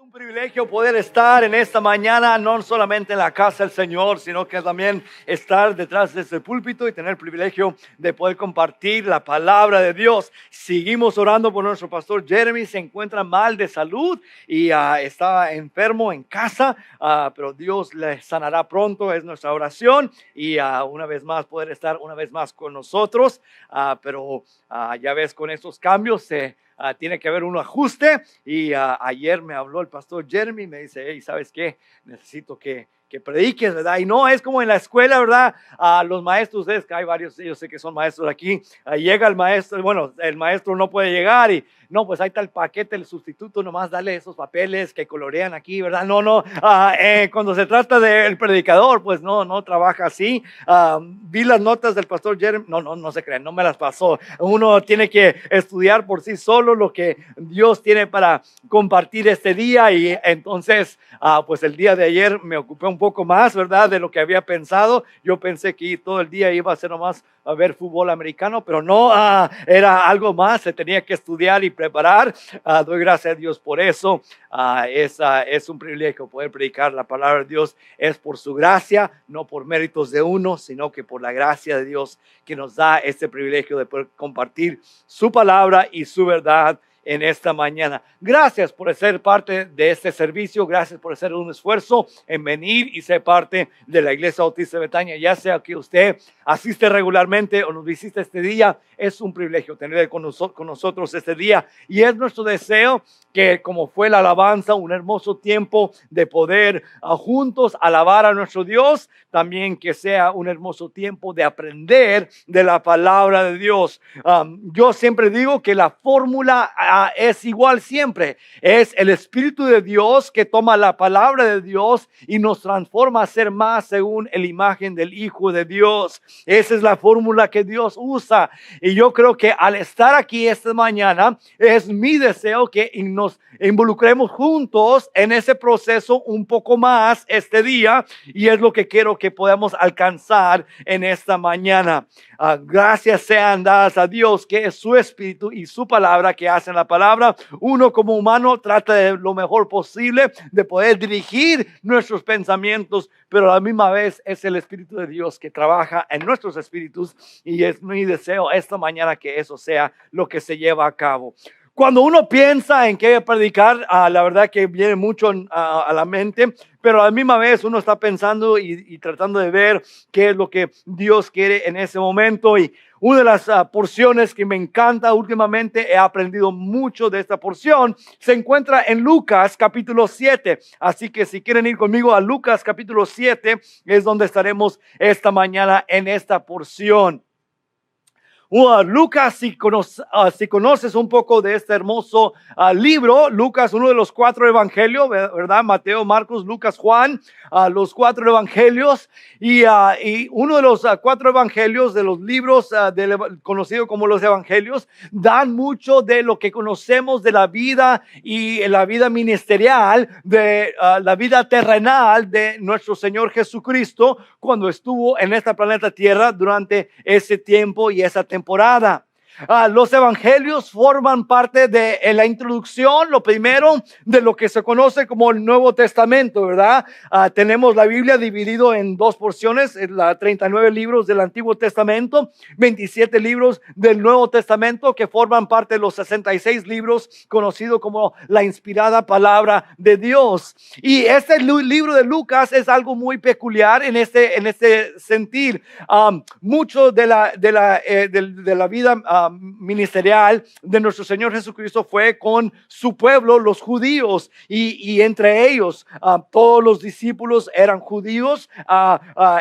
Un privilegio poder estar en esta mañana, no solamente en la casa del Señor, sino que también estar detrás de este púlpito y tener el privilegio de poder compartir la palabra de Dios. Seguimos orando por nuestro pastor Jeremy, se encuentra mal de salud y está enfermo en casa, pero Dios le sanará pronto, es nuestra oración, y una vez más poder estar una vez más con nosotros, pero ya ves, con estos cambios tiene que haber un ajuste y ayer me habló el pastor Jeremy, me dice, hey, ¿sabes qué? Necesito que prediques, ¿verdad? Y no es como en la escuela, ¿verdad? Los maestros, ustedes, que hay varios, yo sé que son maestros aquí, llega el maestro, bueno, el maestro no puede llegar y no, pues ahí está el paquete, el sustituto, nomás dale esos papeles que colorean aquí, ¿verdad? No, cuando se trata del predicador, pues no trabaja así. Vi las notas del pastor Jeremy, no se crean, no me las pasó. Uno tiene que estudiar por sí solo lo que Dios tiene para compartir este día, y entonces, pues el día de ayer me ocupé un poco más, ¿verdad? De lo que había pensado. Yo pensé que todo el día iba a ser nomás a ver fútbol americano, pero no, era algo más, se tenía que estudiar y preparar. Doy gracias a Dios por eso. Es un privilegio poder predicar la palabra de Dios. Es por su gracia, no por méritos de uno, sino que por la gracia de Dios que nos da este privilegio de poder compartir su palabra y su verdad en esta mañana. Gracias por ser parte de este servicio, gracias por hacer un esfuerzo en venir y ser parte de la Iglesia Bautista de Betania, ya sea que usted asiste regularmente o nos visita este día. Es un privilegio tener con nosotros este día, y es nuestro deseo que, como fue la alabanza, un hermoso tiempo de poder juntos alabar a nuestro Dios, también que sea un hermoso tiempo de aprender de la palabra de Dios. Yo siempre digo que la fórmula es igual siempre. Es el Espíritu de Dios que toma la palabra de Dios y nos transforma a ser más según la imagen del Hijo de Dios. Esa es la fórmula que Dios usa, y yo creo que al estar aquí esta mañana es mi deseo que nos involucremos juntos en ese proceso un poco más este día, y es lo que quiero que podamos alcanzar en esta mañana. Gracias sean dadas a Dios, que es su Espíritu y su palabra que hacen la palabra. Uno como humano trata de lo mejor posible de poder dirigir nuestros pensamientos, pero a la misma vez es el Espíritu de Dios que trabaja en nuestros espíritus, y es mi deseo esta mañana que eso sea lo que se lleva a cabo. Cuando uno piensa en qué predicar, la verdad que viene mucho a la mente, pero a la misma vez uno está pensando y tratando de ver qué es lo que Dios quiere en ese momento. Y una de las porciones que me encanta últimamente, he aprendido mucho de esta porción, se encuentra en Lucas capítulo 7. Así que si quieren ir conmigo a Lucas capítulo 7, es donde estaremos esta mañana en esta porción. Lucas, si conoces un poco de este hermoso libro, Lucas, uno de los 4 evangelios, ¿verdad? Mateo, Marcos, Lucas, Juan, los 4 evangelios, y uno de los 4 evangelios de los libros conocido como los evangelios, dan mucho de lo que conocemos de la vida y la vida ministerial, de la vida terrenal de nuestro Señor Jesucristo cuando estuvo en este planeta Tierra durante ese tiempo y esa temporada. Los evangelios forman parte de la introducción, lo primero de lo que se conoce como el Nuevo Testamento, ¿verdad? Tenemos la Biblia dividido en 2 porciones, 39 libros del Antiguo Testamento, 27 libros del Nuevo Testamento, que forman parte de los 66 libros conocidos como la inspirada palabra de Dios. Y este libro de Lucas es algo muy peculiar en este sentido. Mucho de la vida ministerial de nuestro Señor Jesucristo fue con su pueblo, los judíos, y entre ellos todos los discípulos eran judíos.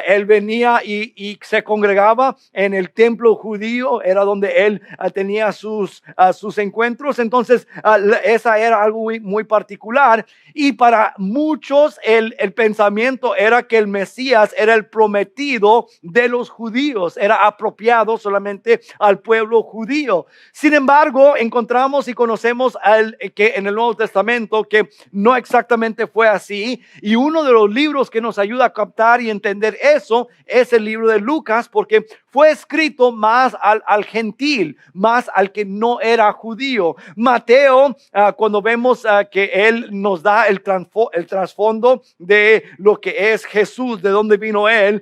Él venía y se congregaba en el templo judío, era donde él tenía sus encuentros. Entonces esa era algo muy particular, y para muchos el pensamiento era que el Mesías era el prometido de los judíos, era apropiado solamente al pueblo judío. Sin embargo, encontramos y conocemos que en el Nuevo Testamento que no exactamente fue así. Y uno de los libros que nos ayuda a captar y entender eso es el libro de Lucas, porque fue escrito más al gentil, más al que no era judío. Mateo, cuando vemos que él nos da el trasfondo de lo que es Jesús, de dónde vino él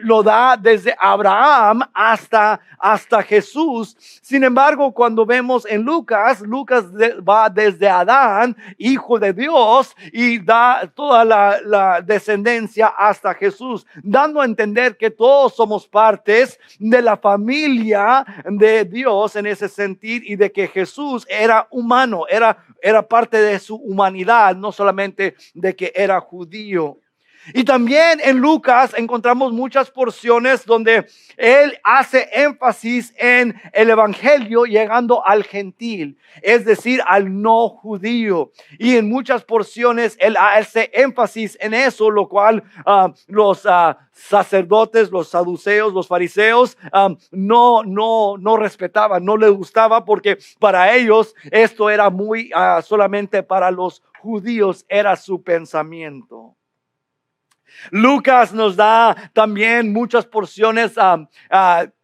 lo da desde Abraham hasta Jesús. Sin embargo, cuando vemos en Lucas va desde Adán, hijo de Dios, y da toda la descendencia hasta Jesús, dando a entender que todos somos partes de la familia de Dios en ese sentido, y de que Jesús era humano, era parte de su humanidad, no solamente de que era judío. Y también en Lucas encontramos muchas porciones donde él hace énfasis en el evangelio llegando al gentil, es decir, al no judío. Y en muchas porciones él hace énfasis en eso, lo cual los sacerdotes, los saduceos, los fariseos no respetaban, no les gustaba, porque para ellos esto era muy solamente para los judíos, era su pensamiento. Lucas nos da también muchas porciones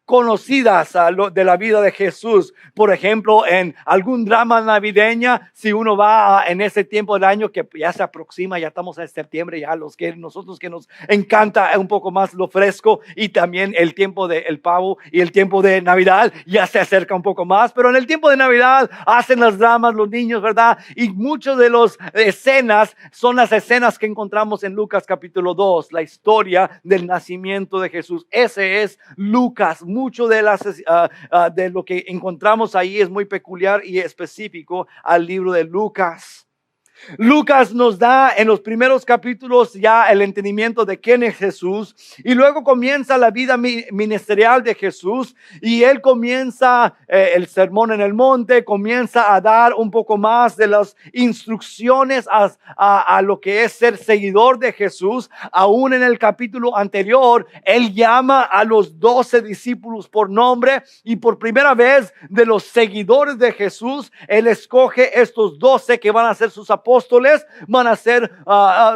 conocidas de la vida de Jesús. Por ejemplo, en algún drama navideña, si uno va en ese tiempo del año que ya se aproxima, ya estamos en septiembre, ya nosotros que nos encanta un poco más lo fresco, y también el tiempo del pavo y el tiempo de Navidad ya se acerca un poco más, pero en el tiempo de Navidad hacen las dramas los niños, ¿verdad? Y muchas de las escenas son las escenas que encontramos en Lucas capítulo 2, la historia del nacimiento de Jesús. Ese es Lucas. Mucho de lo que encontramos ahí es muy peculiar y específico al libro de Lucas. Lucas nos da en los primeros capítulos ya el entendimiento de quién es Jesús, y luego comienza la vida ministerial de Jesús, y él comienza el sermón en el monte, comienza a dar un poco más de las instrucciones a lo que es ser seguidor de Jesús. Aún en el capítulo anterior, él llama a los 12 discípulos por nombre, y por primera vez de los seguidores de Jesús, él escoge estos 12 que van a ser sus apóstoles, van a ser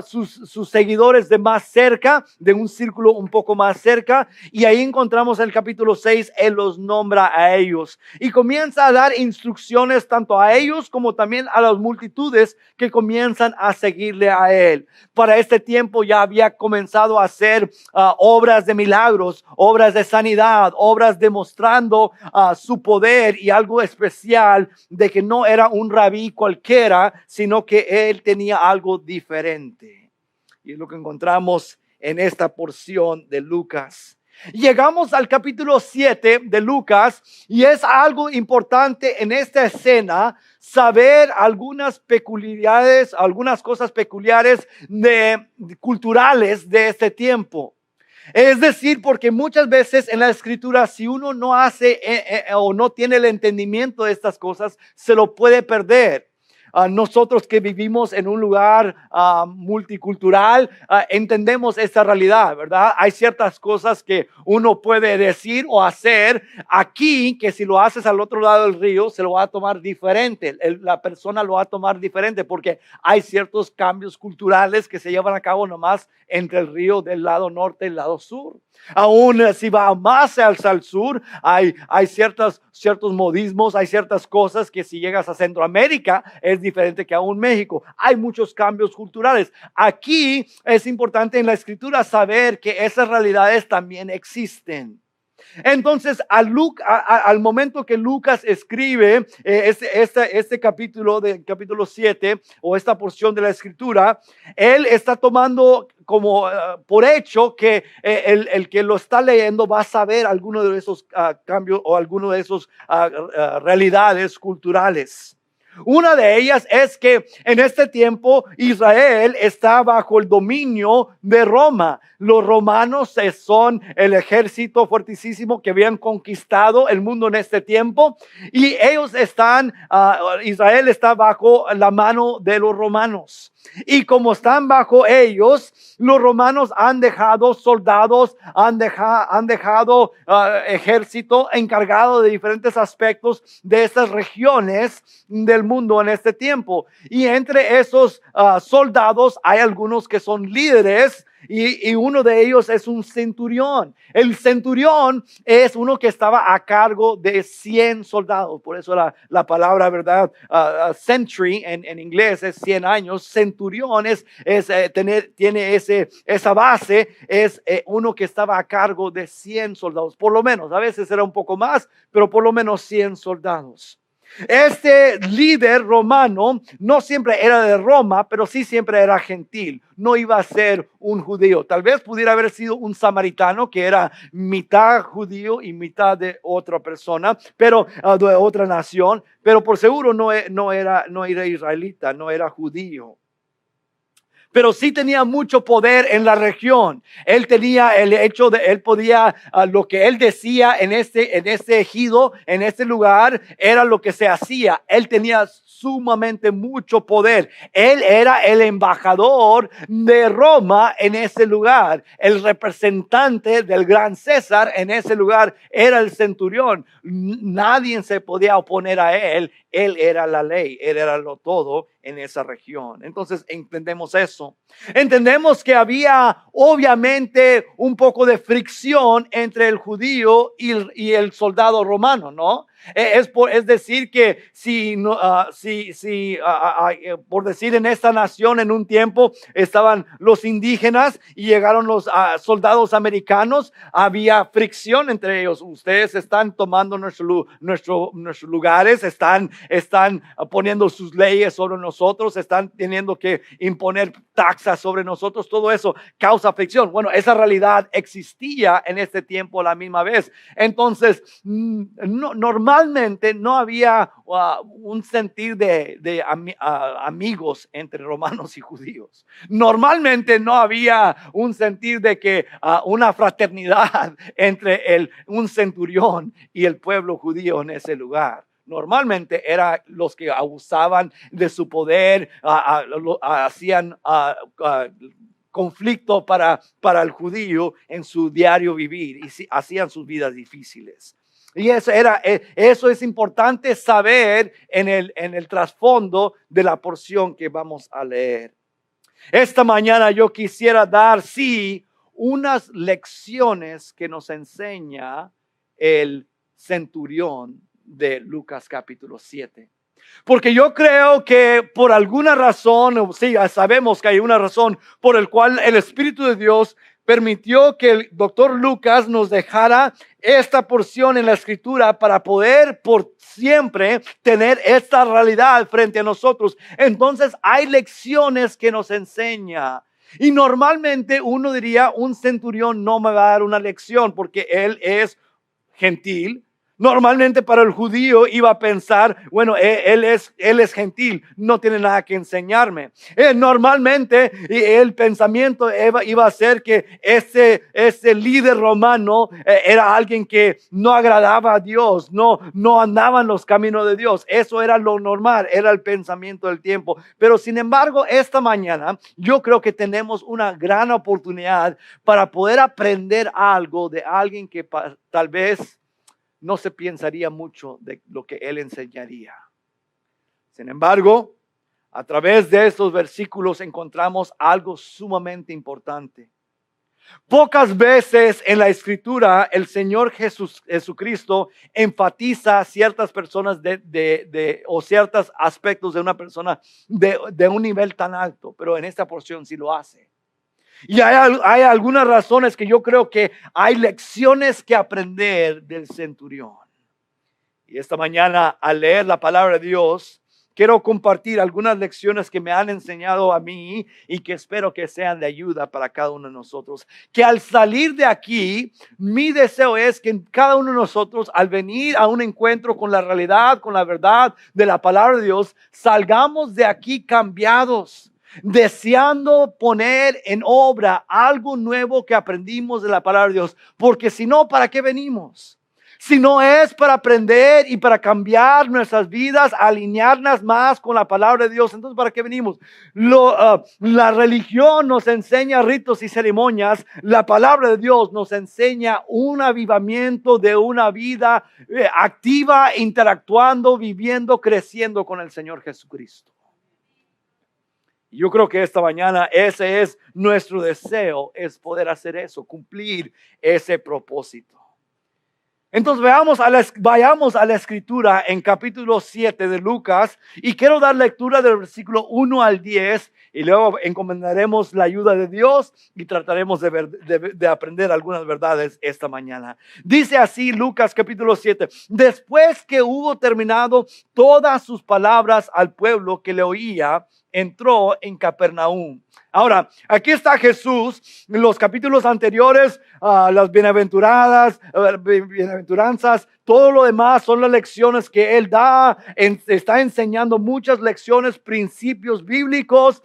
sus seguidores de más cerca, de un círculo un poco más cerca. Y ahí encontramos en el capítulo 6, él los nombra a ellos y comienza a dar instrucciones tanto a ellos como también a las multitudes que comienzan a seguirle a él. Para este tiempo ya había comenzado a hacer obras de milagros, obras de sanidad, obras demostrando su poder, y algo especial de que no era un rabí cualquiera, sino que él tenía algo diferente. Y es lo que encontramos en esta porción de Lucas. Llegamos al capítulo 7 de Lucas, y es algo importante en esta escena saber algunas peculiaridades, algunas cosas peculiares culturales de este tiempo. Es decir, porque muchas veces en la escritura, si uno no hace o no tiene el entendimiento de estas cosas, se lo puede perder. Nosotros que vivimos en un lugar multicultural, entendemos esta realidad, ¿verdad? Hay ciertas cosas que uno puede decir o hacer aquí, que si lo haces al otro lado del río, se lo va a tomar diferente. La persona lo va a tomar diferente, porque hay ciertos cambios culturales que se llevan a cabo nomás entre el río del lado norte y el lado sur. Aún si va más hacia el sur, hay ciertos modismos, hay ciertas cosas que si llegas a Centroamérica es diferente que aún México. Hay muchos cambios culturales. Aquí es importante en la escritura saber que esas realidades también existen. Entonces, al momento que Lucas escribe este capítulo, capítulo 7, o esta porción de la escritura, él está tomando como por hecho que el que lo está leyendo va a saber alguno de esos cambios o alguno de esos realidades culturales. Una de ellas es que en este tiempo Israel está bajo el dominio de Roma. Los romanos son el ejército fuertísimo que habían conquistado el mundo en este tiempo, y ellos Israel está bajo la mano de los romanos. Y como están bajo ellos, los romanos han dejado soldados, han dejado ejército encargado de diferentes aspectos de estas regiones del mundo en este tiempo. Y entre esos soldados hay algunos que son líderes. Y uno de ellos es un centurión. El centurión es uno que estaba a cargo de 100 soldados. Por eso la palabra, ¿verdad? Century en inglés es 100 años. Centurión tiene esa base. Es uno que estaba a cargo de 100 soldados. Por lo menos, a veces era un poco más, pero por lo menos 100 soldados. Este líder romano no siempre era de Roma, pero sí siempre era gentil. No iba a ser un judío. Tal vez pudiera haber sido un samaritano que era mitad judío y mitad de otra persona, pero de otra nación. Pero por seguro no era israelita, no era judío. Pero sí tenía mucho poder en la región. Él tenía él podía, lo que él decía en este ejido, en este lugar, era lo que se hacía. Él tenía sumamente mucho poder. Él era el embajador de Roma en ese lugar. El representante del gran César en ese lugar era el centurión. Nadie se podía oponer a él. Él era la ley, él era lo todo en esa región. Entonces entendemos eso. Entendemos que había obviamente un poco de fricción entre el judío y el soldado romano, ¿no? Es decir que por decir en esta nación en un tiempo estaban los indígenas y llegaron los soldados americanos, había fricción entre ellos. Ustedes están tomando nuestros lugares, están poniendo sus leyes sobre nosotros, están teniendo que imponer taxas sobre nosotros. Todo eso causa fricción. Bueno, esa realidad existía en este tiempo a la misma vez. Entonces, normalmente no había un sentir de amigos entre romanos y judíos. Normalmente no había un sentir de que una fraternidad entre un centurión y el pueblo judío en ese lugar. Normalmente eran los que abusaban de su poder, hacían conflicto para el judío en su diario vivir y hacían sus vidas difíciles. Y eso es importante saber en el trasfondo de la porción que vamos a leer. Esta mañana yo quisiera dar, unas lecciones que nos enseña el centurión de Lucas capítulo 7. Porque yo creo que por alguna razón, sabemos que hay una razón por el cual el Espíritu de Dios permitió que el doctor Lucas nos dejara esta porción en la Escritura para poder por siempre tener esta realidad frente a nosotros. Entonces hay lecciones que nos enseña. Y normalmente uno diría, un centurión no me va a dar una lección porque él es gentil. Normalmente para el judío iba a pensar, bueno, él es gentil, no tiene nada que enseñarme. Normalmente el pensamiento iba a ser que ese líder romano era alguien que no agradaba a Dios, no andaba en los caminos de Dios. Eso era lo normal, era el pensamiento del tiempo. Pero sin embargo, esta mañana yo creo que tenemos una gran oportunidad para poder aprender algo de alguien que tal vez no se pensaría mucho de lo que él enseñaría. Sin embargo, a través de estos versículos encontramos algo sumamente importante. Pocas veces en la Escritura el Señor Jesucristo enfatiza ciertas personas o ciertos aspectos de una persona de un nivel tan alto, pero en esta porción sí lo hace. Y hay algunas razones que yo creo que hay lecciones que aprender del centurión. Y esta mañana, al leer la palabra de Dios, quiero compartir algunas lecciones que me han enseñado a mí y que espero que sean de ayuda para cada uno de nosotros. Que al salir de aquí, mi deseo es que cada uno de nosotros, al venir a un encuentro con la realidad, con la verdad de la palabra de Dios, salgamos de aquí cambiados, deseando poner en obra algo nuevo que aprendimos de la palabra de Dios. Porque si no, ¿para qué venimos? sino es para aprender y para cambiar nuestras vidas, alinearnos más con la palabra de Dios. Entonces, ¿para qué venimos? La religión nos enseña ritos y ceremonias. La palabra de Dios nos enseña un avivamiento de una vida activa, interactuando, viviendo, creciendo con el Señor Jesucristo. Yo creo que esta mañana ese es nuestro deseo, es poder hacer eso, cumplir ese propósito. Entonces vayamos a la escritura en capítulo 7 de Lucas, y quiero dar lectura del versículo 1 al 10, y luego encomendaremos la ayuda de Dios y trataremos de aprender algunas verdades esta mañana. Dice así Lucas capítulo 7: después que hubo terminado todas sus palabras al pueblo que le oía, entró en Capernaum. Ahora, aquí está Jesús. En los capítulos anteriores, las bienaventuranzas, todo lo demás son las lecciones que Él da. Está enseñando muchas lecciones, principios bíblicos.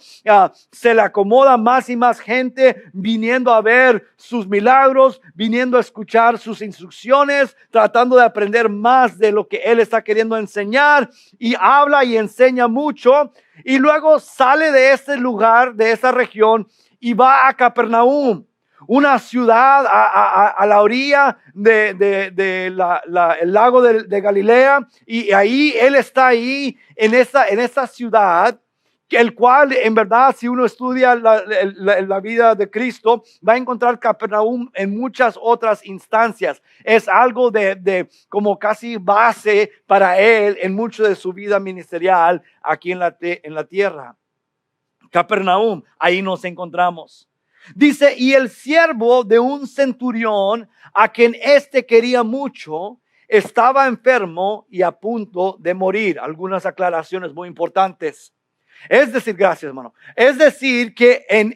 Se le acomoda más y más gente viniendo a ver sus milagros, viniendo a escuchar sus instrucciones, tratando de aprender más de lo que Él está queriendo enseñar. Y habla y enseña mucho. Y luego sale de este lugar, de esa región, y va a Capernaum, una ciudad a la orilla del lago de Galilea. Y ahí Él está ahí en esa ciudad, el cual en verdad, si uno estudia la vida de Cristo, va a encontrar Capernaum en muchas otras instancias. Es algo de como casi base para Él en mucho de su vida ministerial aquí en la tierra. Capernaum, ahí nos encontramos. Dice: y el siervo de un centurión, a quien éste quería mucho, estaba enfermo y a punto de morir. Algunas aclaraciones muy importantes. Es decir, gracias, hermano. Es decir, que en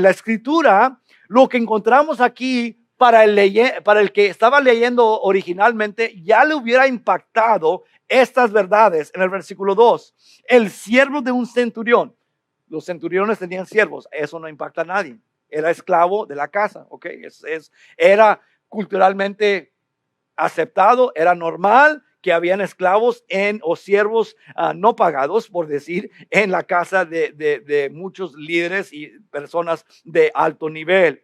la escritura, lo que encontramos aquí para el que estaba leyendo originalmente, ya le hubiera impactado estas verdades en el versículo 2. El siervo de un centurión. Los centuriones tenían siervos. Eso no impacta a nadie. Era esclavo de la casa. ¿Okay? Era culturalmente aceptado, era normal que habían esclavos o siervos no pagados, por decir, en la casa de muchos líderes y personas de alto nivel.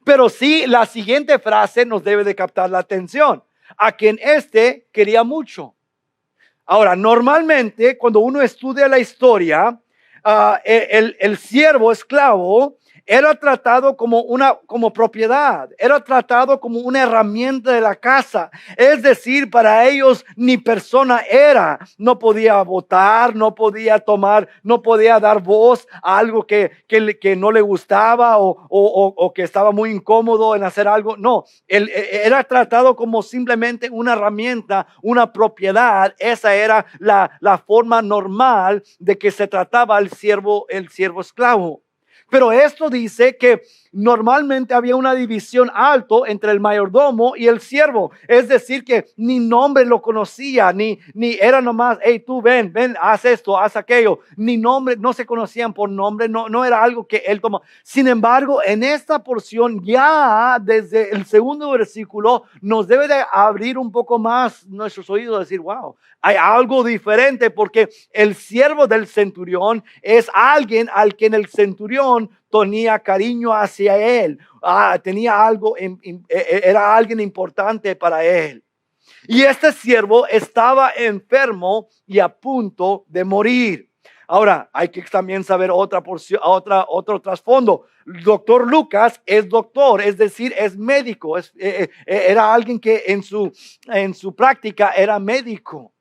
Pero sí, la siguiente frase nos debe de captar la atención: a quien éste quería mucho. Ahora, normalmente cuando uno estudia la historia, el siervo esclavo era tratado como propiedad, era tratado como una herramienta de la casa. Es decir, para ellos ni persona era. No podía votar, no podía tomar, no podía dar voz a algo que no le gustaba o que estaba muy incómodo en hacer algo. No, él era tratado como simplemente una herramienta, una propiedad. Esa era la forma normal de que se trataba el siervo esclavo. Pero esto dice que normalmente había una división alto entre el mayordomo y el siervo. Es decir, que ni nombre lo conocía, ni era nomás: hey, tú ven, haz esto, haz aquello. Ni nombre, no se conocían por nombre, no era algo que él tomó. Sin embargo, en esta porción, ya desde el segundo versículo, nos debe de abrir un poco más nuestros oídos, decir: wow, hay algo diferente, porque el siervo del centurión es alguien al que en el centurión tenía cariño hacia él. Tenía algo, era alguien importante para él. Y este siervo estaba enfermo y a punto de morir. Ahora, hay que también saber otra porción, otro trasfondo. El doctor Lucas es doctor, es decir, es médico. Era alguien que en su práctica era médico.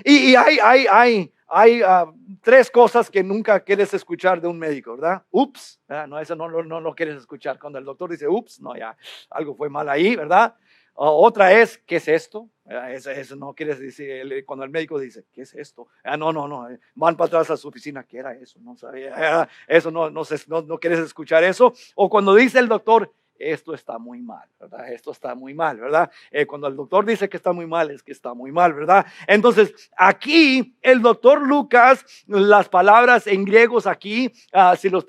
Y hay tres cosas que nunca quieres escuchar de un médico, ¿verdad? Ups, no, eso no lo quieres escuchar. Cuando el doctor dice ups, no, ya algo fue mal ahí, ¿verdad? Otra es: ¿qué es esto? Eso no quieres decir. Cuando el médico dice: ¿qué es esto? No, van para atrás a su oficina: ¿qué era eso? No sabía. Eso no quieres escuchar eso. O cuando dice el doctor: esto está muy mal, ¿verdad? Esto está muy mal, ¿verdad? Cuando el doctor dice que está muy mal, es que está muy mal, ¿verdad? Entonces, aquí el doctor Lucas, las palabras en griegos aquí, si los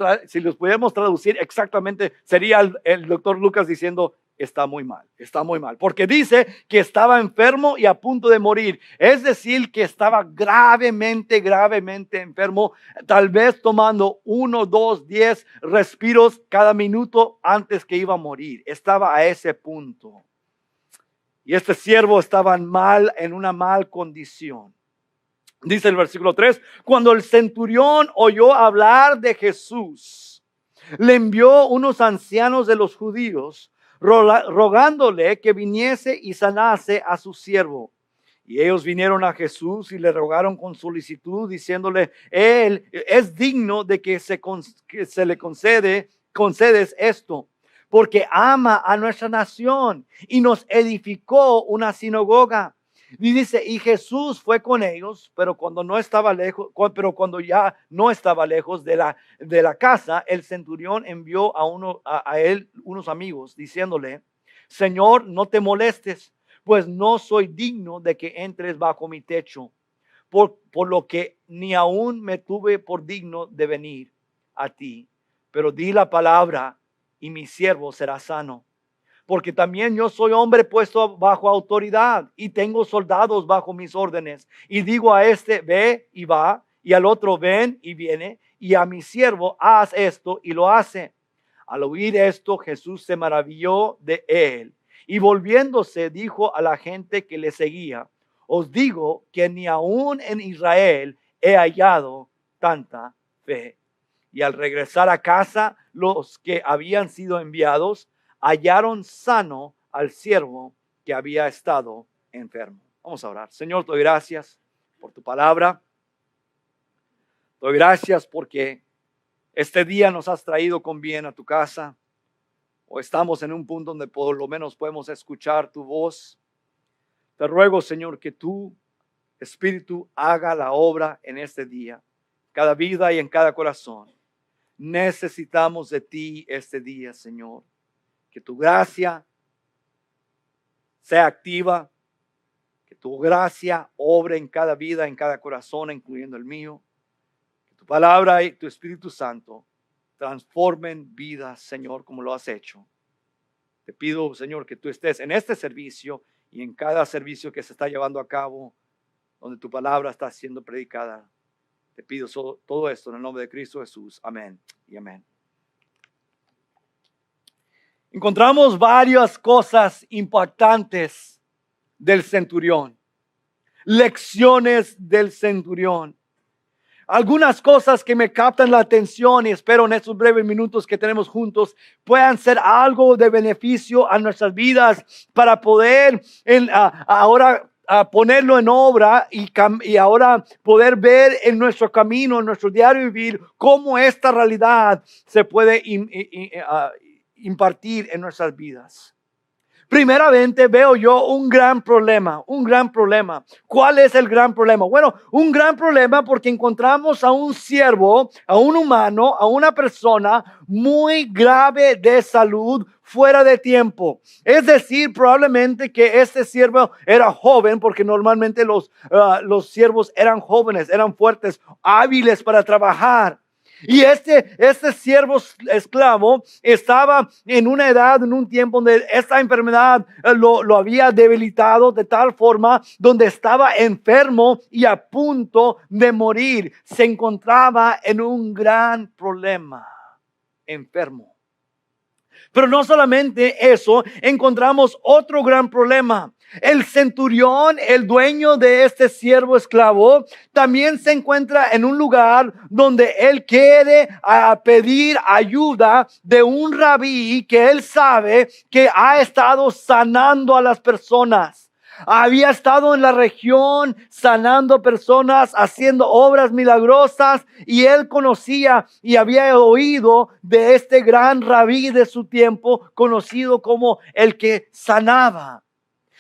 pudiéramos traducir exactamente, sería el doctor Lucas diciendo: está muy mal, está muy mal. Porque dice que estaba enfermo y a punto de morir. Es decir, que estaba gravemente enfermo, tal vez tomando 1, 2, 10 respiros cada minuto antes que iba a morir. Estaba a ese punto. Y este siervo estaba en una mal condición. Dice el versículo 3, cuando el centurión oyó hablar de Jesús, le envió unos ancianos de los judíos, rogándole que viniese y sanase a su siervo. Y ellos vinieron a Jesús y le rogaron con solicitud, diciéndole, él es digno de que se le concedes esto, porque ama a nuestra nación y nos edificó una sinagoga. Y dice, y Jesús fue con ellos, pero cuando ya no estaba lejos de la casa, el centurión envió a él unos amigos, diciéndole, Señor, no te molestes, pues no soy digno de que entres bajo mi techo, por lo que ni aún me tuve por digno de venir a ti. Pero di la palabra y mi siervo será sano. Porque también yo soy hombre puesto bajo autoridad y tengo soldados bajo mis órdenes. Y digo a este, ve y va, y al otro, ven y viene, y a mi siervo, haz esto y lo hace. Al oír esto, Jesús se maravilló de él. Y volviéndose, dijo a la gente que le seguía, os digo que ni aún en Israel he hallado tanta fe. Y al regresar a casa, los que habían sido enviados hallaron sano al siervo que había estado enfermo. Vamos a orar. Señor, te doy gracias por tu palabra. Te doy gracias porque este día nos has traído con bien a tu casa. O estamos en un punto donde por lo menos podemos escuchar tu voz. Te ruego, Señor, que tu Espíritu haga la obra en este día, cada vida y en cada corazón. Necesitamos de ti este día, Señor. Que tu gracia sea activa, que tu gracia obre en cada vida, en cada corazón, incluyendo el mío. Que tu palabra y tu Espíritu Santo transformen vidas, Señor, como lo has hecho. Te pido, Señor, que tú estés en este servicio y en cada servicio que se está llevando a cabo, donde tu palabra está siendo predicada. Te pido todo esto en el nombre de Cristo Jesús. Amén y amén. Encontramos varias cosas impactantes del centurión, lecciones del centurión. Algunas cosas que me captan la atención y espero en estos breves minutos que tenemos juntos puedan ser algo de beneficio a nuestras vidas para poder ahora ponerlo en obra y ahora poder ver en nuestro camino, en nuestro diario vivir, cómo esta realidad se puede impartir en nuestras vidas. Primeramente veo yo un gran problema. ¿Cuál es el gran problema? Bueno, un gran problema porque encontramos a un siervo, a un humano, a una persona muy grave de salud, fuera de tiempo. Es decir, probablemente que este siervo era joven, porque normalmente los siervos eran jóvenes, eran fuertes, hábiles para trabajar. Y este siervo esclavo estaba en una edad, en un tiempo donde esta enfermedad lo había debilitado de tal forma donde estaba enfermo y a punto de morir. Se encontraba en un gran problema, enfermo. Pero no solamente eso, encontramos otro gran problema. El centurión, el dueño de este siervo esclavo, también se encuentra en un lugar donde él quiere pedir ayuda de un rabí que él sabe que ha estado sanando a las personas. Había estado en la región sanando personas, haciendo obras milagrosas, y él conocía y había oído de este gran rabí de su tiempo, conocido como el que sanaba.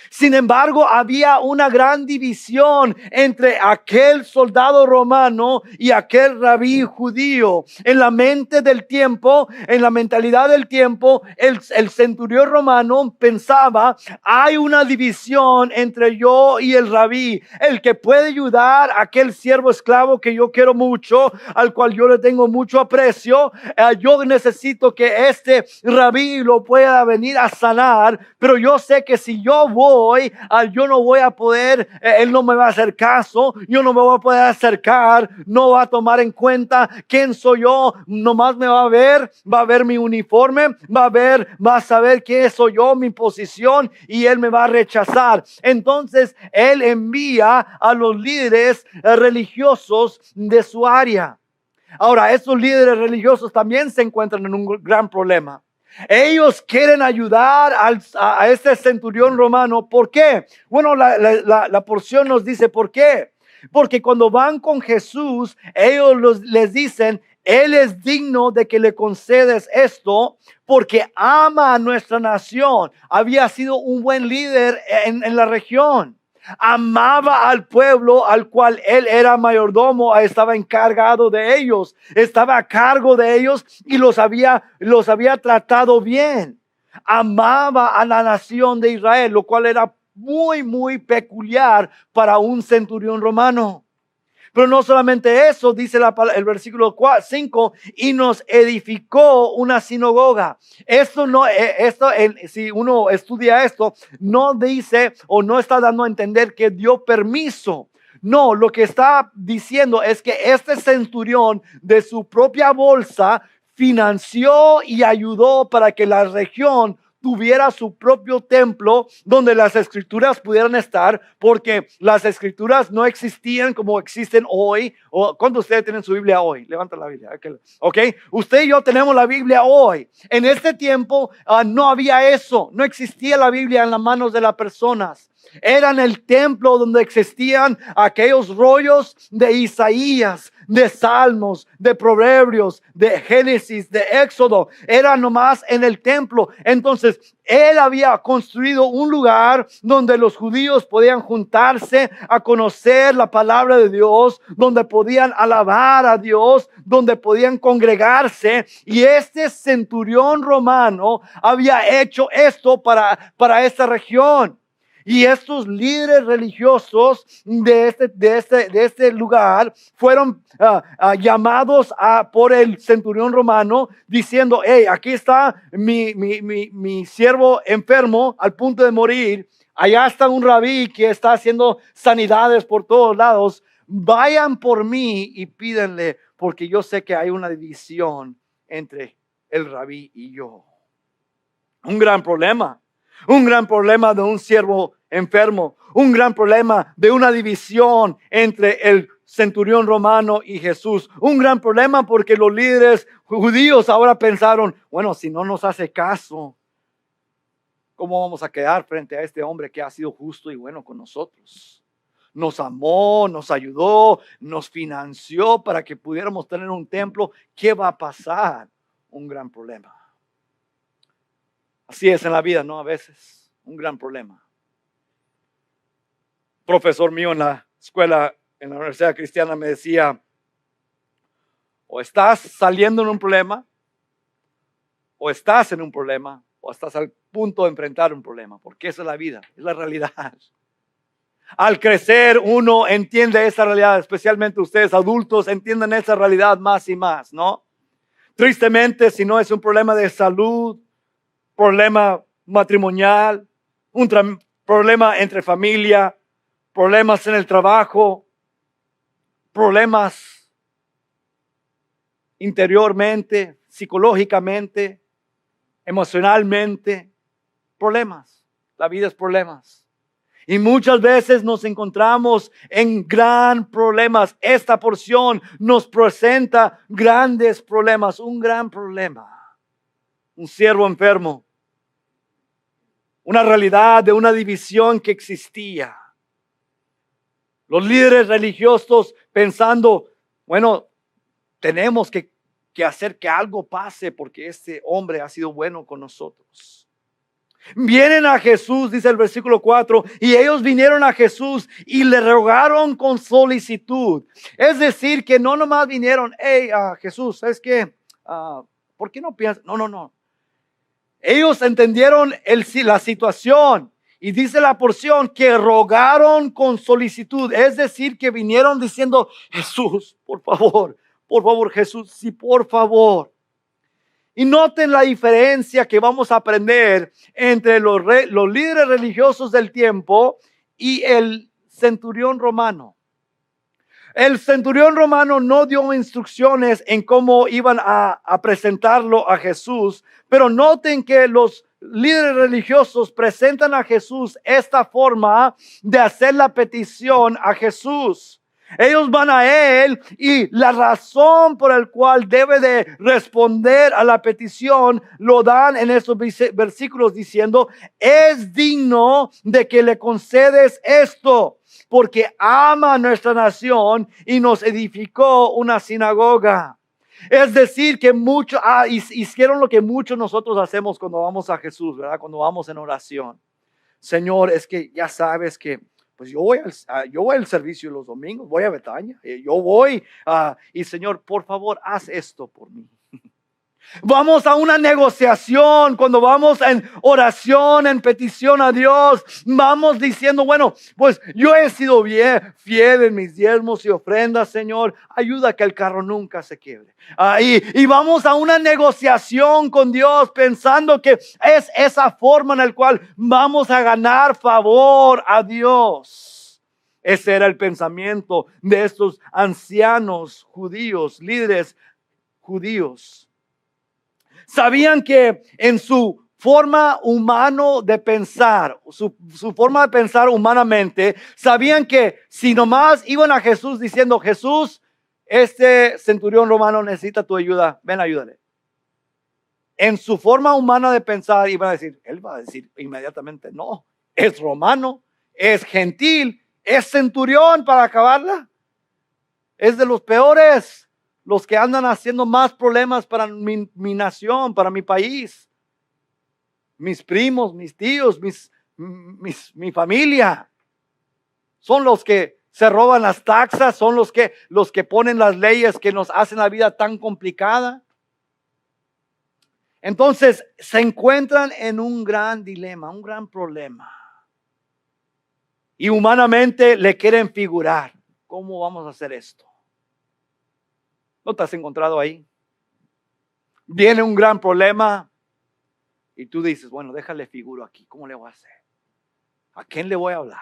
Sin embargo, había una gran división entre aquel soldado romano y aquel rabí judío. En la mente del tiempo, en la mentalidad del tiempo, el centurión romano pensaba, hay una división entre yo y el rabí, el que puede ayudar a aquel siervo esclavo que yo quiero mucho, al cual yo le tengo mucho aprecio. Yo necesito que este rabí lo pueda venir a sanar, pero yo sé que si yo voy, yo no voy a poder, él no me va a hacer caso, yo no me voy a poder acercar, no va a tomar en cuenta quién soy yo, nomás me va a ver mi uniforme, va a saber quién soy yo, mi posición, y él me va a rechazar. Entonces él envía a los líderes religiosos de su área. Ahora, estos líderes religiosos también se encuentran en un gran problema. Ellos quieren ayudar a este centurión romano. ¿Por qué? Bueno, la porción nos dice por qué. Porque cuando van con Jesús, ellos les dicen, Él es digno de que le concedes esto porque ama a nuestra nación. Había sido un buen líder en la región. Amaba al pueblo al cual él era mayordomo, estaba encargado de ellos, estaba a cargo de ellos y los había tratado bien. Amaba a la nación de Israel, lo cual era muy peculiar para un centurión romano. Pero no solamente eso, dice el versículo 5, y nos edificó una sinagoga. Si uno estudia esto, no dice o no está dando a entender que dio permiso. No, lo que está diciendo es que este centurión de su propia bolsa financió y ayudó para que la región tuviera su propio templo donde las escrituras pudieran estar, porque las escrituras no existían como existen hoy. ¿Cuántos de ustedes tienen su Biblia hoy? Levanta la Biblia. Ok, usted y yo tenemos la Biblia hoy. En este tiempo no había eso, no existía la Biblia en las manos de las personas. Era en el templo donde existían aquellos rollos de Isaías, de Salmos, de Proverbios, de Génesis, de Éxodo. Era nomás en el templo. Entonces, él había construido un lugar donde los judíos podían juntarse a conocer la palabra de Dios, donde podían alabar a Dios, donde podían congregarse. Y este centurión romano había hecho esto para esta región. Y estos líderes religiosos de este lugar fueron llamados por el centurión romano diciendo, hey, aquí está mi siervo enfermo al punto de morir. Allá está un rabí que está haciendo sanidades por todos lados. Vayan por mí y pídenle, porque yo sé que hay una división entre el rabí y yo. Un gran problema. Un gran problema de un siervo enfermo. Un gran problema de una división entre el centurión romano y Jesús. Un gran problema porque los líderes judíos ahora pensaron, bueno, si no nos hace caso, ¿cómo vamos a quedar frente a este hombre que ha sido justo y bueno con nosotros? Nos amó, nos ayudó, nos financió para que pudiéramos tener un templo. ¿Qué va a pasar? Un gran problema. Así es en la vida, ¿no? A veces, un gran problema. Profesor mío en la escuela, en la Universidad Cristiana, me decía, o estás saliendo en un problema, o estás en un problema, o estás al punto de enfrentar un problema, porque esa es la vida, es la realidad. Al crecer uno entiende esa realidad, especialmente ustedes adultos entienden esa realidad más y más, ¿no? Tristemente, si no es un problema de salud, problema matrimonial, un problema entre familia, problemas en el trabajo, problemas interiormente, psicológicamente, emocionalmente, problemas. La vida es problemas. Y muchas veces nos encontramos en gran problemas. Esta porción nos presenta grandes problemas, un gran problema. Un siervo enfermo. Una realidad de una división que existía. Los líderes religiosos pensando, bueno, tenemos que hacer que algo pase porque este hombre ha sido bueno con nosotros. Vienen a Jesús, dice el versículo 4, y ellos vinieron a Jesús y le rogaron con solicitud. Es decir, que no nomás vinieron, hey, Jesús, ¿sabes qué? ¿Por qué no piensas? No. Ellos entendieron la situación y dice la porción que rogaron con solicitud. Es decir, que vinieron diciendo, Jesús, por favor, Jesús, sí, por favor. Y noten la diferencia que vamos a aprender entre los líderes religiosos del tiempo y el centurión romano. El centurión romano no dio instrucciones en cómo iban a presentarlo a Jesús, pero noten que los líderes religiosos presentan a Jesús esta forma de hacer la petición a Jesús. Ellos van a Él y la razón por la cual debe de responder a la petición lo dan en estos versículos diciendo, es digno de que le concedes esto, porque ama a nuestra nación y nos edificó una sinagoga. Es decir, que muchos hicieron lo que muchos nosotros hacemos cuando vamos a Jesús, ¿verdad? Cuando vamos en oración. Señor, es que ya sabes que pues yo voy al servicio los domingos, voy a Betania, yo voy y Señor, por favor, haz esto por mí. Vamos a una negociación, cuando vamos en oración, en petición a Dios, vamos diciendo, bueno, pues yo he sido bien fiel en mis diezmos y ofrendas, Señor, ayuda a que el carro nunca se quiebre. Y vamos a una negociación con Dios pensando que es esa forma en la cual vamos a ganar favor a Dios. Ese era el pensamiento de estos ancianos judíos, líderes judíos. Sabían que en su forma humana de pensar, su forma de pensar humanamente, sabían que si nomás iban a Jesús diciendo, Jesús, este centurión romano necesita tu ayuda, ven, ayúdale. En su forma humana de pensar, iban a decir, él va a decir inmediatamente, no, es romano, es gentil, es centurión para acabarla, es de los peores. Los que andan haciendo más problemas para mi nación, para mi país. Mis primos, mis tíos, mi familia. Son los que se roban las taxas, son los que ponen las leyes que nos hacen la vida tan complicada. Entonces se encuentran en un gran dilema, un gran problema. Y humanamente le quieren figurar. ¿Cómo vamos a hacer esto? ¿No te has encontrado ahí? Viene un gran problema y tú dices, bueno, déjale figuro aquí. ¿Cómo le voy a hacer? ¿A quién le voy a hablar?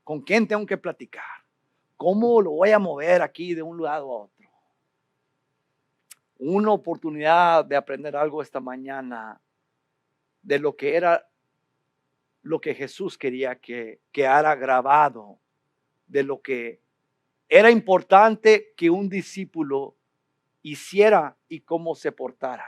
¿Con quién tengo que platicar? ¿Cómo lo voy a mover aquí de un lado a otro? Una oportunidad de aprender algo esta mañana de lo que era lo que Jesús quería que quedara grabado, de lo que era importante que un discípulo hiciera y cómo se portara.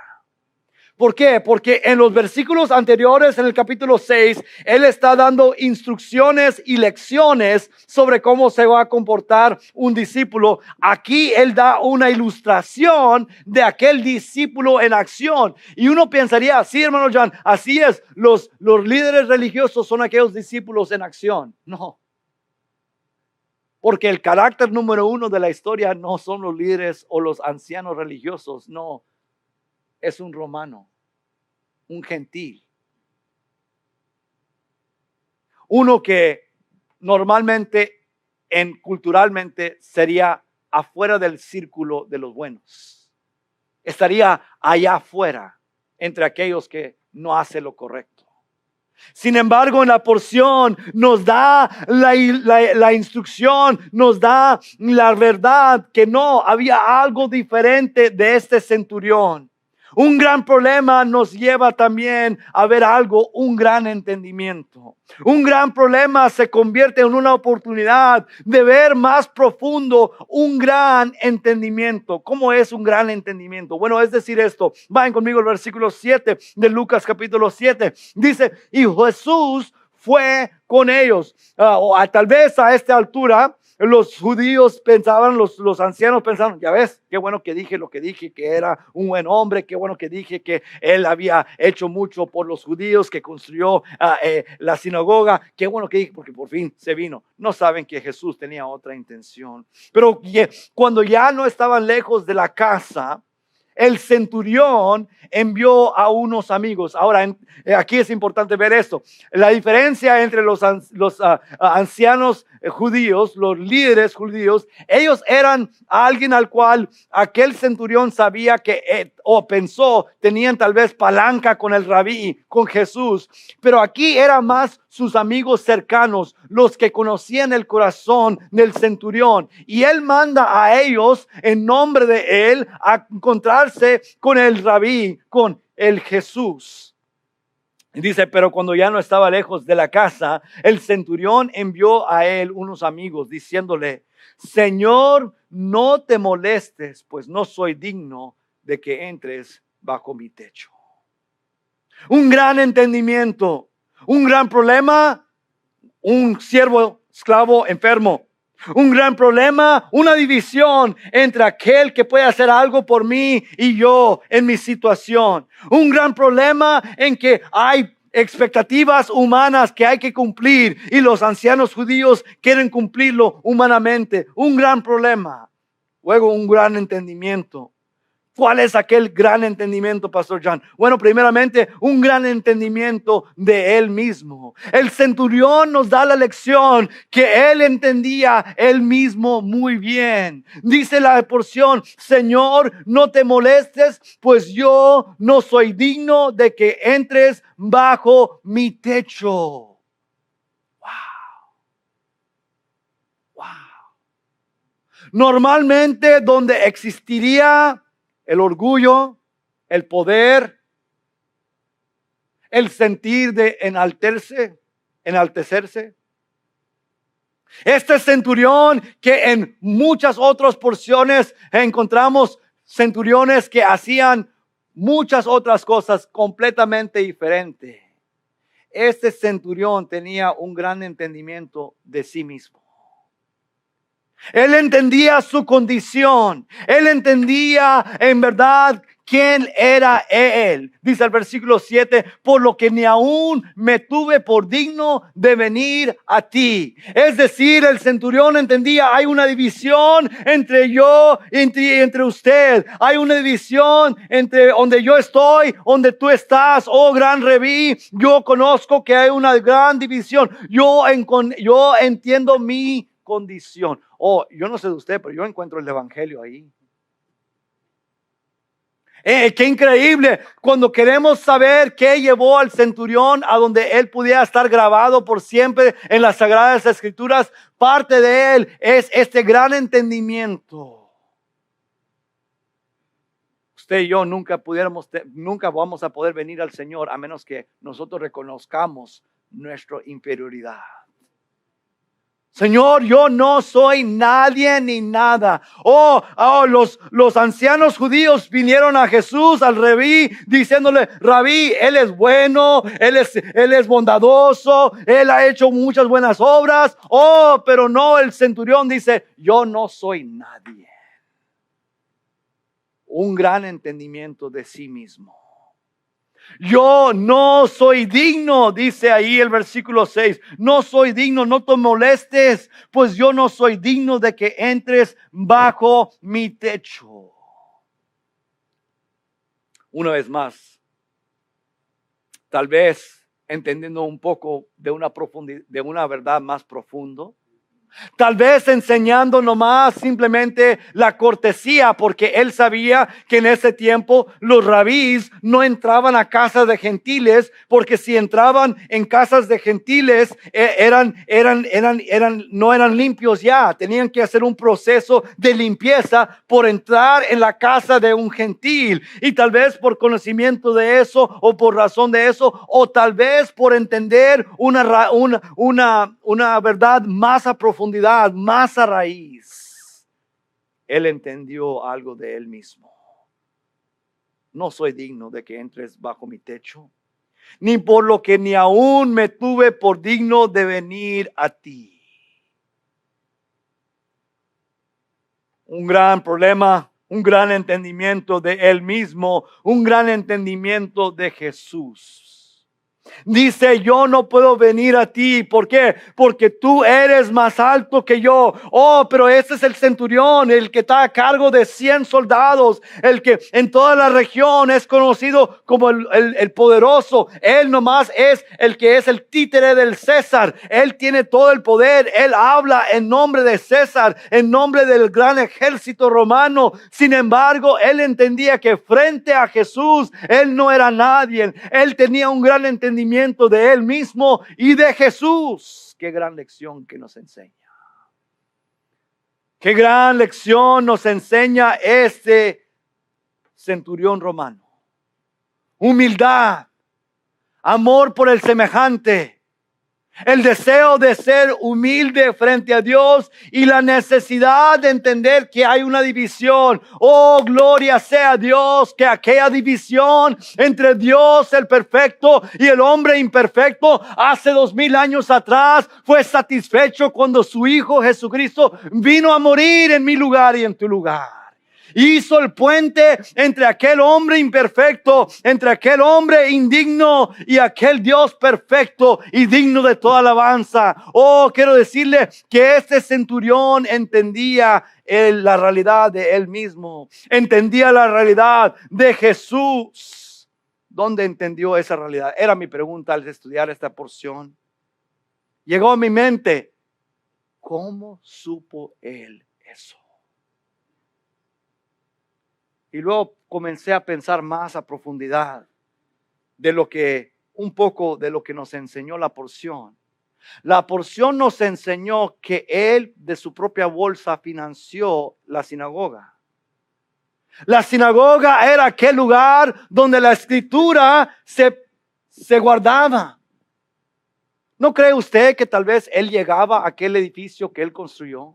¿Por qué? Porque en los versículos anteriores, en el capítulo 6, Él está dando instrucciones y lecciones sobre cómo se va a comportar un discípulo. Aquí Él da una ilustración de aquel discípulo en acción. Y uno pensaría, sí, hermano John, así es, los líderes religiosos son aquellos discípulos en acción. No. Porque el carácter número uno de la historia no son los líderes o los ancianos religiosos, no, es un romano, un gentil. Uno que normalmente, culturalmente, sería afuera del círculo de los buenos. Estaría allá afuera, entre aquellos que no hacen lo correcto. Sin embargo, en la porción nos da la instrucción, nos da la verdad que no, había algo diferente de este centurión. Un gran problema nos lleva también a ver algo, un gran entendimiento. Un gran problema se convierte en una oportunidad de ver más profundo un gran entendimiento. ¿Cómo es un gran entendimiento? Bueno, es decir esto. Vayan conmigo al versículo 7 de Lucas capítulo 7. Dice, y Jesús fue con ellos. O tal vez a esta altura los judíos pensaban, los ancianos pensaban, ya ves, qué bueno que dije lo que dije, que era un buen hombre, qué bueno que dije que él había hecho mucho por los judíos, que construyó la sinagoga, qué bueno que dije, porque por fin se vino. No saben que Jesús tenía otra intención. Pero cuando ya no estaban lejos de la casa, el centurión envió a unos amigos. Ahora, aquí es importante ver esto. La diferencia entre los ancianos judíos, los líderes judíos, ellos eran alguien al cual aquel centurión sabía que, o pensó, tenían tal vez palanca con el rabí, con Jesús. Pero aquí eran más sus amigos cercanos, los que conocían el corazón del centurión. Y él manda a ellos, en nombre de él, a encontrarse con el rabí, con el Jesús. Y dice, pero cuando ya no estaba lejos de la casa, el centurión envió a él unos amigos diciéndole, Señor, no te molestes, pues no soy digno de que entres bajo mi techo. Un gran entendimiento, un gran problema, un siervo esclavo enfermo. Un gran problema, una división entre aquel que puede hacer algo por mí y yo en mi situación. Un gran problema en que hay expectativas humanas que hay que cumplir y los ancianos judíos quieren cumplirlo humanamente. Un gran problema. Luego un gran entendimiento. ¿Cuál es aquel gran entendimiento, Pastor John? Bueno, primeramente, un gran entendimiento de él mismo. El centurión nos da la lección que él entendía él mismo muy bien. Dice la porción, Señor, no te molestes, pues yo no soy digno de que entres bajo mi techo. Wow. Normalmente, donde existiría el orgullo, el poder, el sentir de enaltecerse. Este centurión que en muchas otras porciones encontramos centuriones que hacían muchas otras cosas completamente diferentes. Este centurión tenía un gran entendimiento de sí mismo. Él entendía su condición. Él entendía en verdad quién era él. Dice el versículo 7, por lo que ni aún me tuve por digno de venir a ti. Es decir, el centurión entendía, hay una división entre yo y entre usted. Hay una división entre donde yo estoy, donde tú estás. Oh, gran Rabí, yo conozco que hay una gran división. Yo entiendo mi condición. Oh, yo no sé de usted, pero yo encuentro el evangelio ahí. Qué increíble cuando queremos saber qué llevó al centurión a donde él pudiera estar grabado por siempre en las Sagradas Escrituras. Parte de él es este gran entendimiento. Usted y yo nunca vamos a poder venir al Señor a menos que nosotros reconozcamos nuestra inferioridad. Señor, yo no soy nadie ni nada. Los ancianos judíos vinieron a Jesús, al rabí, diciéndole, Rabí, Él es bueno, Él es bondadoso, Él ha hecho muchas buenas obras. Pero no, el centurión dice, yo no soy nadie. Un gran entendimiento de sí mismo. Yo no soy digno, dice ahí el versículo 6. No soy digno, no te molestes, pues yo no soy digno de que entres bajo mi techo. Una vez más, tal vez entendiendo un poco de una verdad más profundo. Tal vez enseñando nomás simplemente la cortesía, porque él sabía que en ese tiempo los rabís no entraban a casas de gentiles, porque si entraban en casas de gentiles no eran limpios ya. Tenían que hacer un proceso de limpieza por entrar en la casa de un gentil. Y tal vez por conocimiento de eso, o por razón de eso, o tal vez por entender una verdad más a profundidad, más a raíz, él entendió algo de él mismo. No soy digno de que entres bajo mi techo, ni por lo que ni aún me tuve por digno de venir a ti. un gran problema, un gran entendimiento de Él mismo, un gran entendimiento de Jesús. Dice, yo no puedo venir a ti. ¿Por qué? Porque tú eres más alto que yo. Oh, pero ese es el centurión, el que está a cargo de 100 soldados, el que en toda la región es conocido como el poderoso. Él nomás es el que es el títere del César. Él tiene todo el poder. Él habla en nombre de César, en nombre del gran ejército romano. Sin embargo, él entendía que frente a Jesús, él no era nadie. Él tenía un gran entendimiento de él mismo y de Jesús. Qué gran lección que nos enseña. Qué gran lección nos enseña este centurión romano. Humildad, amor por el semejante, el deseo de ser humilde frente a Dios y la necesidad de entender que hay una división. Oh, gloria sea a Dios, que aquella división entre Dios el perfecto y el hombre imperfecto hace 2000 años atrás fue satisfecho cuando su Hijo Jesucristo vino a morir en mi lugar y en tu lugar. Hizo el puente entre aquel hombre imperfecto, entre aquel hombre indigno y aquel Dios perfecto y digno de toda alabanza. Oh, quiero decirle que este centurión entendía la realidad de él mismo, entendía la realidad de Jesús. ¿Dónde entendió esa realidad? Era mi pregunta al estudiar esta porción. Llegó a mi mente, ¿cómo supo él eso? Y luego comencé a pensar más a profundidad un poco de lo que nos enseñó la porción. La porción nos enseñó que él de su propia bolsa financió la sinagoga. La sinagoga era aquel lugar donde la escritura se guardaba. ¿No cree usted que tal vez él llegaba a aquel edificio que él construyó?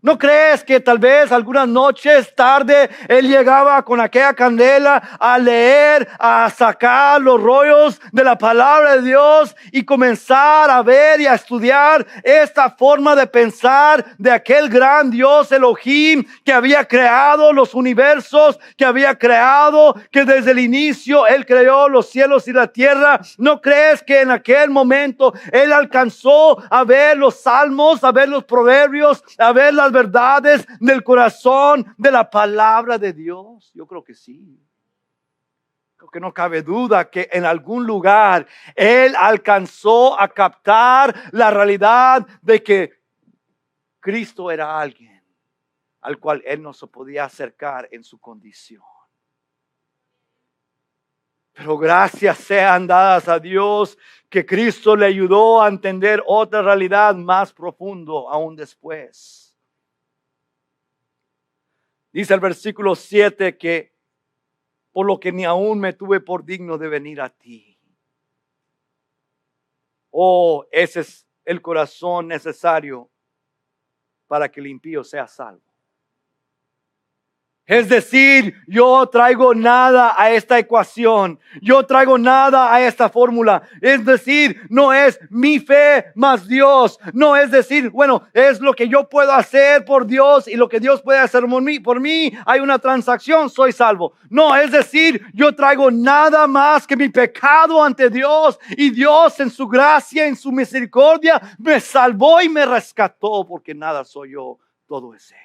¿No crees que tal vez algunas noches tarde él llegaba con aquella candela a leer, a sacar los rollos de la palabra de Dios y comenzar a ver y a estudiar esta forma de pensar de aquel gran Dios Elohim que había creado los universos, que había creado, que desde el inicio él creó los cielos y la tierra? ¿No crees que en aquel momento él alcanzó a ver los salmos, a ver los proverbios, a ver las verdades del corazón de la palabra de Dios? Yo creo que sí. Creo que no cabe duda que en algún lugar él alcanzó a captar la realidad de que Cristo era alguien al cual él no se podía acercar en su condición. Pero gracias sean dadas a Dios que Cristo le ayudó a entender otra realidad más profundo aún después. Dice el versículo 7 que por lo que ni aún me tuve por digno de venir a ti. Oh, ese es el corazón necesario para que el impío sea salvo. Es decir, yo traigo nada a esta ecuación, yo traigo nada a esta fórmula. Es decir, no es mi fe más Dios, no es decir, bueno, es lo que yo puedo hacer por Dios y lo que Dios puede hacer por mí, hay una transacción, soy salvo. No, es decir, yo traigo nada más que mi pecado ante Dios y Dios en su gracia, en su misericordia, me salvó y me rescató, porque nada soy yo, todo es Él.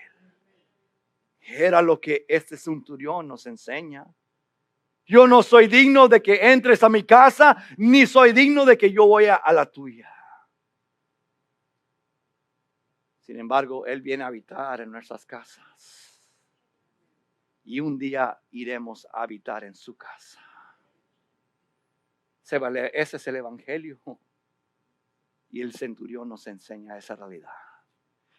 Era lo que este centurión nos enseña. Yo no soy digno de que entres a mi casa, ni soy digno de que yo vaya a la tuya. Sin embargo, Él viene a habitar en nuestras casas. Y un día iremos a habitar en su casa. Ese es el evangelio. Y el centurión nos enseña esa realidad.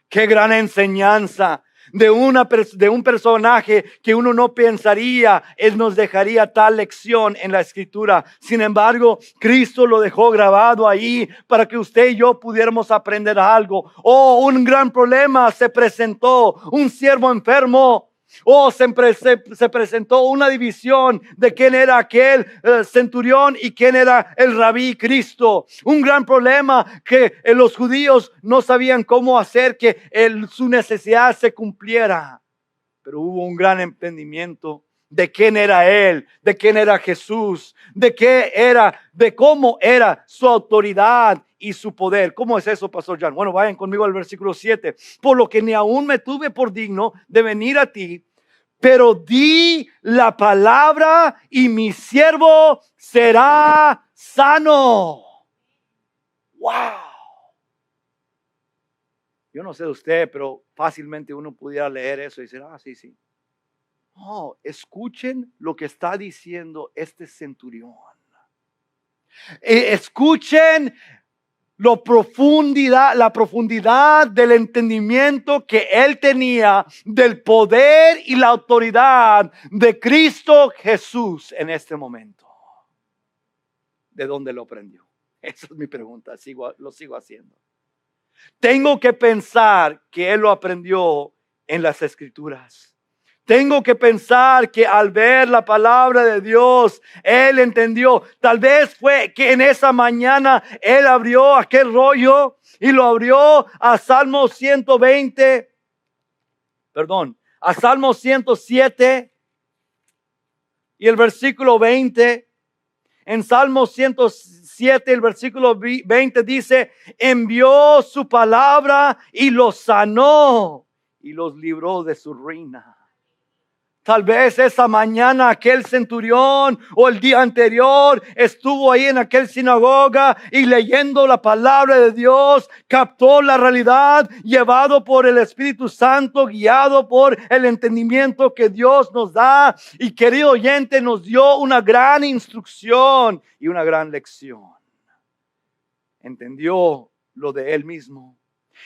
Qué gran enseñanza de un personaje que uno no pensaría, Él nos dejaría tal lección en la escritura. Sin embargo, Cristo lo dejó grabado ahí para que usted y yo pudiéramos aprender algo. Oh, un gran problema se presentó, un siervo enfermo. Se presentó una división de quién era aquel centurión y quién era el rabí Cristo. Un gran problema que los judíos no sabían cómo hacer que su necesidad se cumpliera. Pero hubo un gran entendimiento de quién era Él, de quién era Jesús, de cómo era su autoridad y su poder. ¿Cómo es eso, Pastor Jan? Bueno, vayan conmigo al versículo 7. Por lo que ni aún me tuve por digno de venir a ti, pero di la palabra y mi siervo será sano. ¡Wow! Yo no sé de usted, pero fácilmente uno pudiera leer eso y decir, sí. No, escuchen lo que está diciendo este centurión. Escuchen la profundidad del entendimiento que él tenía del poder y la autoridad de Cristo Jesús en este momento. ¿De dónde lo aprendió? Esa es mi pregunta, lo sigo haciendo. Tengo que pensar que él lo aprendió en las Escrituras. Tengo que pensar que al ver la palabra de Dios, él entendió. Tal vez fue que en esa mañana él abrió aquel rollo y lo abrió a Salmo 107 y el versículo 20. En Salmo 107, el versículo 20 dice, envió su palabra y los sanó y los libró de su ruina. Tal vez esa mañana aquel centurión o el día anterior estuvo ahí en aquel sinagoga y leyendo la palabra de Dios, captó la realidad, llevado por el Espíritu Santo, guiado por el entendimiento que Dios nos da. Y querido oyente, nos dio una gran instrucción y una gran lección. Entendió lo de él mismo.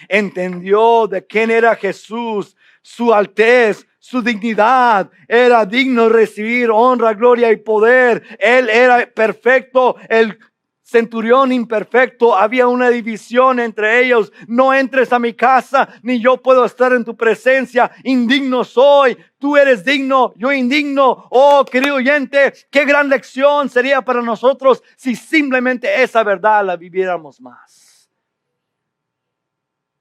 Entendió de quién era Jesús, su altez, su dignidad. Era digno de recibir honra, gloria y poder. Él era perfecto, el centurión imperfecto. Había una división entre ellos. No entres a mi casa, ni yo puedo estar en tu presencia. Indigno soy, tú eres digno, yo indigno. Oh, querido oyente, qué gran lección sería para nosotros si simplemente esa verdad la viviéramos más.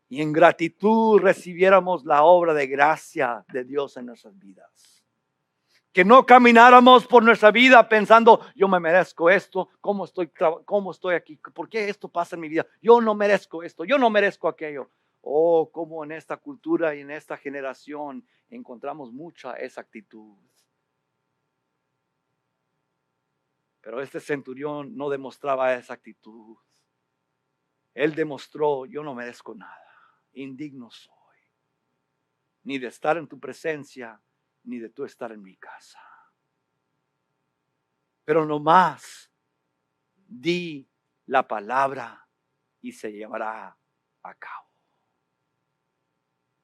Y en gratitud recibiéramos la obra de gracia de Dios en nuestras vidas. Que no camináramos por nuestra vida pensando, yo me merezco esto, ¿cómo estoy aquí? ¿Por qué esto pasa en mi vida? Yo no merezco esto, yo no merezco aquello. Oh, como en esta cultura y en esta generación encontramos mucha esa actitud. Pero este centurión no demostraba esa actitud. Él demostró, yo no merezco nada. Indigno soy, ni de estar en tu presencia, ni de tú estar en mi casa. Pero nomás di la palabra y se llevará a cabo.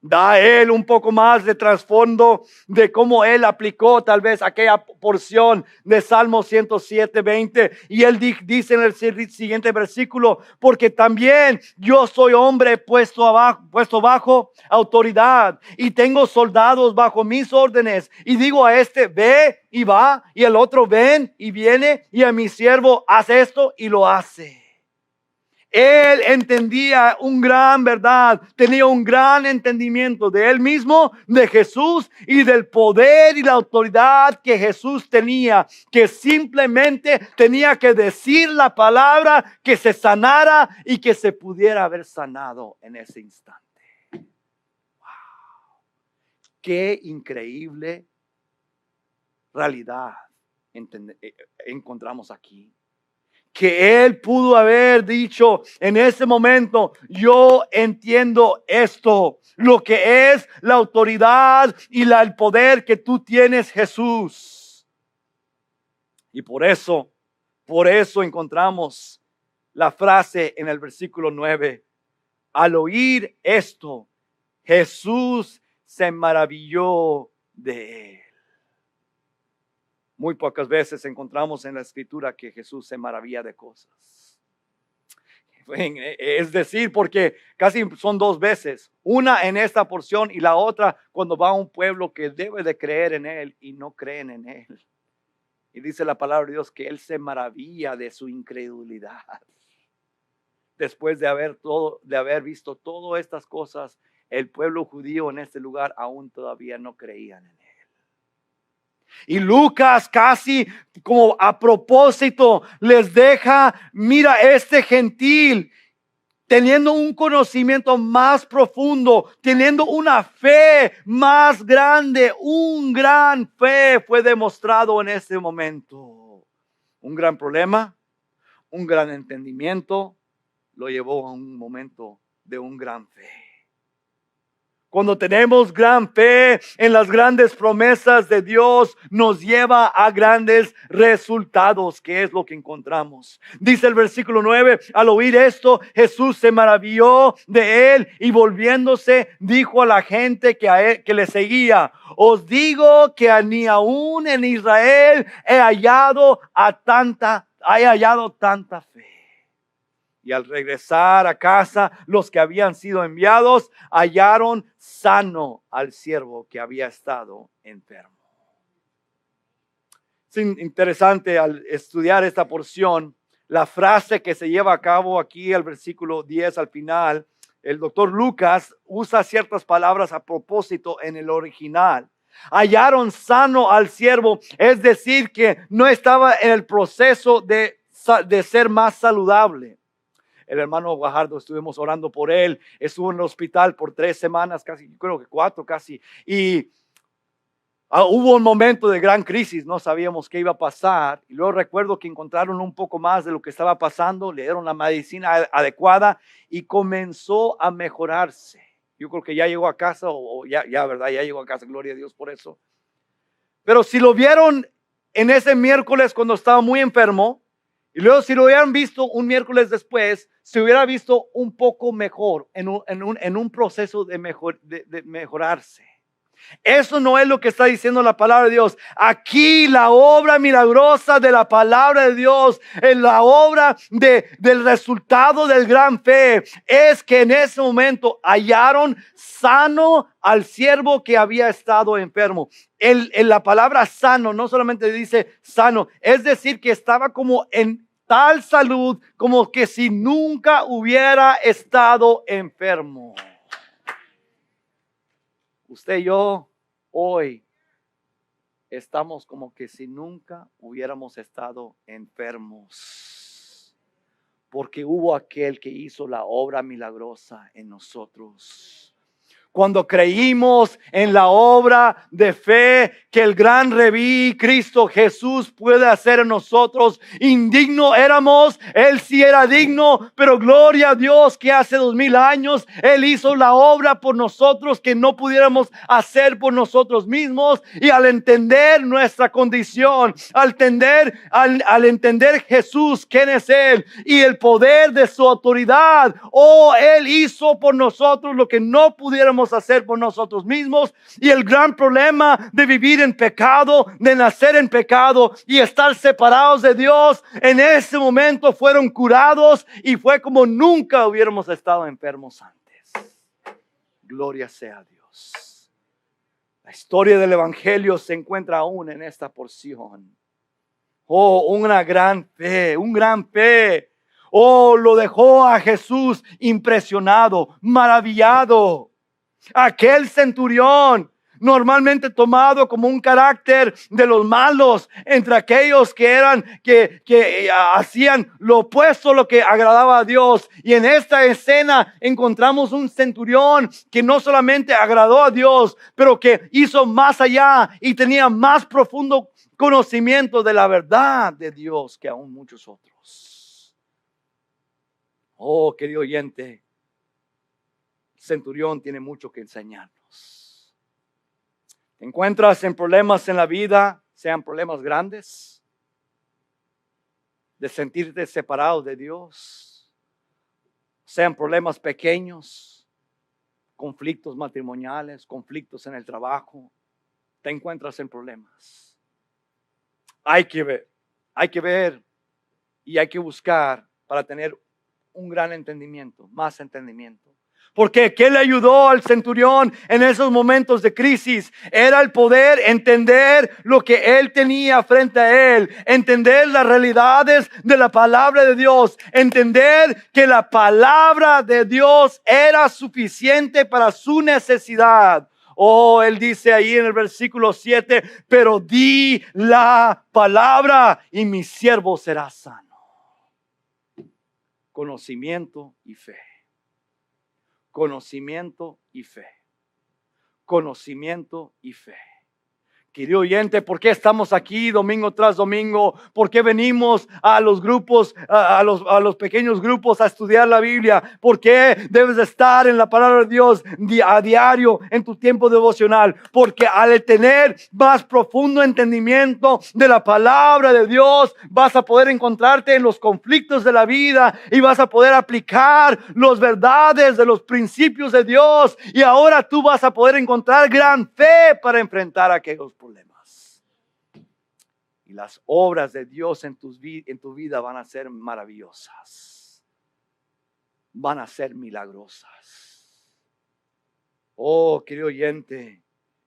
Da él un poco más de trasfondo de cómo él aplicó tal vez aquella porción de Salmo 107, 20. Y él dice en el siguiente versículo, porque también yo soy hombre puesto bajo autoridad y tengo soldados bajo mis órdenes. Y digo a este, ve y va, y el otro ven y viene, y a mi siervo, haz esto y lo hace. Él entendía un gran verdad, tenía un gran entendimiento de él mismo, de Jesús y del poder y la autoridad que Jesús tenía, que simplemente tenía que decir la palabra, que se sanara y que se pudiera haber sanado en ese instante. Wow. Qué increíble realidad encontramos aquí. Que él pudo haber dicho en ese momento, yo entiendo esto, lo que es la autoridad y el poder que tú tienes, Jesús. Y por eso encontramos la frase en el versículo 9. Al oír esto, Jesús se maravilló de él. Muy pocas veces encontramos en la Escritura que Jesús se maravilla de cosas. Es decir, porque casi son dos veces, una en esta porción y la otra cuando va a un pueblo que debe de creer en Él y no creen en Él. Y dice la palabra de Dios que Él se maravilla de su incredulidad. Después de haber visto todas estas cosas, el pueblo judío en este lugar aún todavía no creían en Él. Y Lucas casi como a propósito les deja, mira, este gentil teniendo un conocimiento más profundo, teniendo una fe más grande, un gran fe fue demostrado en este momento. Un gran problema, un gran entendimiento, lo llevó a un momento de un gran fe. Cuando tenemos gran fe en las grandes promesas de Dios, nos lleva a grandes resultados, que es lo que encontramos. Dice el versículo 9, al oír esto, Jesús se maravilló de él y volviéndose dijo a la gente que le seguía, os digo que ni aún en Israel he hallado tanta fe. Y al regresar a casa, los que habían sido enviados hallaron sano al siervo que había estado enfermo. Es interesante al estudiar esta porción, la frase que se lleva a cabo aquí al versículo 10 al final. El doctor Lucas usa ciertas palabras a propósito en el original. Hallaron sano al siervo, es decir, que no estaba en el proceso de ser más saludable. El hermano Guajardo, estuvimos orando por él, estuvo en el hospital por 3 semanas, casi, creo que 4 casi, y hubo un momento de gran crisis, no sabíamos qué iba a pasar, y luego recuerdo que encontraron un poco más de lo que estaba pasando, le dieron la medicina adecuada y comenzó a mejorarse. Yo creo que ya llegó a casa, ¿verdad? Ya llegó a casa, gloria a Dios por eso. Pero si lo vieron en ese miércoles cuando estaba muy enfermo, y luego si lo hubieran visto un miércoles después, se hubiera visto un poco mejor, en un proceso de mejorarse. Eso no es lo que está diciendo la palabra de Dios. Aquí la obra milagrosa de la palabra de Dios, en la obra del resultado del gran fe, es que en ese momento hallaron sano al siervo que había estado enfermo. En la palabra sano no solamente dice sano, es decir que estaba como en tal salud como que si nunca hubiera estado enfermo. Usted y yo hoy estamos como que si nunca hubiéramos estado enfermos, porque hubo aquel que hizo la obra milagrosa en nosotros. Cuando creímos en la obra de fe que el gran Rabí Cristo Jesús puede hacer en nosotros, indigno éramos, Él sí era digno, pero gloria a Dios que hace 2000 años Él hizo la obra por nosotros que no pudiéramos hacer por nosotros mismos. Y al entender nuestra condición, al entender Jesús, quién es Él y el poder de su autoridad, Él hizo por nosotros lo que no pudiéramos hacer por nosotros mismos. Y el gran problema de vivir en pecado, de nacer en pecado y estar separados de Dios, en ese momento fueron curados y fue como nunca hubiéramos estado enfermos antes. Gloria sea a Dios. La historia del evangelio se encuentra aún en esta porción. Una gran fe, un gran fe. Lo dejó a Jesús impresionado, maravillado. Aquel centurión, normalmente tomado como un carácter de los malos, entre aquellos que hacían lo opuesto a lo que agradaba a Dios. Y en esta escena encontramos un centurión que no solamente agradó a Dios, pero que hizo más allá y tenía más profundo conocimiento de la verdad de Dios que aún muchos otros. Querido oyente, centurión tiene mucho que enseñarnos. ¿Te encuentras en problemas en la vida, sean problemas grandes, de sentirte separado de Dios, sean problemas pequeños, conflictos matrimoniales, conflictos en el trabajo? Te encuentras en problemas. Hay que ver y hay que buscar para tener un gran entendimiento, más entendimiento. Porque ¿qué le ayudó al centurión en esos momentos de crisis? Era el poder entender lo que él tenía frente a él, entender las realidades de la palabra de Dios, entender que la palabra de Dios era suficiente para su necesidad. Oh, él dice ahí en el versículo 7, pero di la palabra y mi siervo será sano. Conocimiento y fe. Conocimiento y fe. Conocimiento y fe. Querido oyente, ¿por qué estamos aquí domingo tras domingo? ¿Por qué venimos a los grupos, a los pequeños grupos a estudiar la Biblia? ¿Por qué debes de estar en la palabra de Dios a diario en tu tiempo devocional? Porque al tener más profundo entendimiento de la palabra de Dios, vas a poder encontrarte en los conflictos de la vida y vas a poder aplicar las verdades de los principios de Dios. Y ahora tú vas a poder encontrar gran fe para enfrentar aquellos problemas. Y las obras de Dios en tu vida van a ser maravillosas. Van a ser milagrosas. Oh, querido oyente,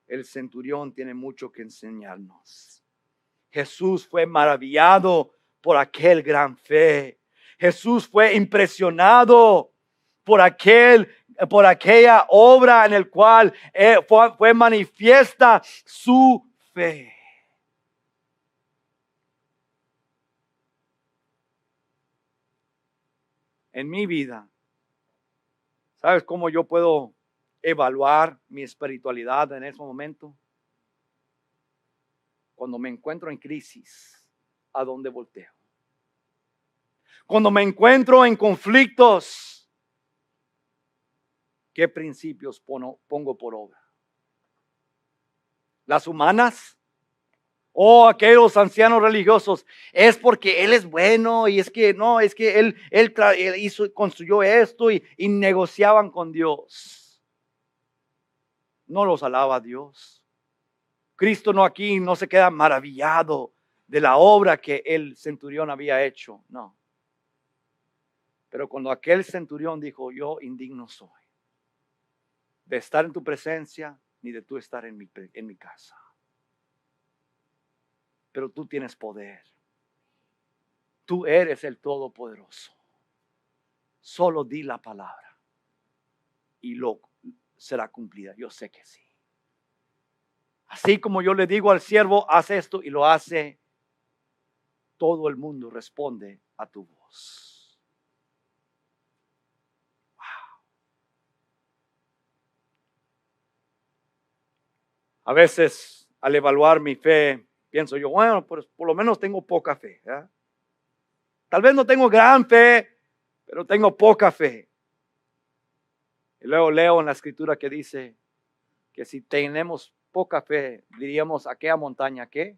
el centurión tiene mucho que enseñarnos. Jesús fue maravillado por aquel gran fe. Jesús fue impresionado por aquella obra en el cual fue manifiesta su fe. En mi vida, ¿sabes cómo yo puedo evaluar mi espiritualidad en ese momento? Cuando me encuentro en crisis, ¿a dónde volteo? Cuando me encuentro en conflictos, ¿qué principios pongo por obra? ¿Las humanas? O aquellos ancianos religiosos, es porque él es bueno y es que no, es que él construyó esto y negociaban con Dios. No los alaba Dios. Cristo no se queda maravillado de la obra que el centurión había hecho, no. Pero cuando aquel centurión dijo, yo indigno soy de estar en tu presencia ni de tú estar en mi casa. Pero tú tienes poder. Tú eres el Todopoderoso. Solo di la palabra y será cumplida. Yo sé que sí. Así como yo le digo al siervo, haz esto y lo hace, todo el mundo responde a tu voz. Wow. A veces al evaluar mi fe, pienso yo, bueno, pues por lo menos tengo poca fe. ¿Eh? Tal vez no tengo gran fe, pero tengo poca fe. Y luego leo en la escritura que dice que si tenemos poca fe, diríamos a aquella montaña, ¿qué?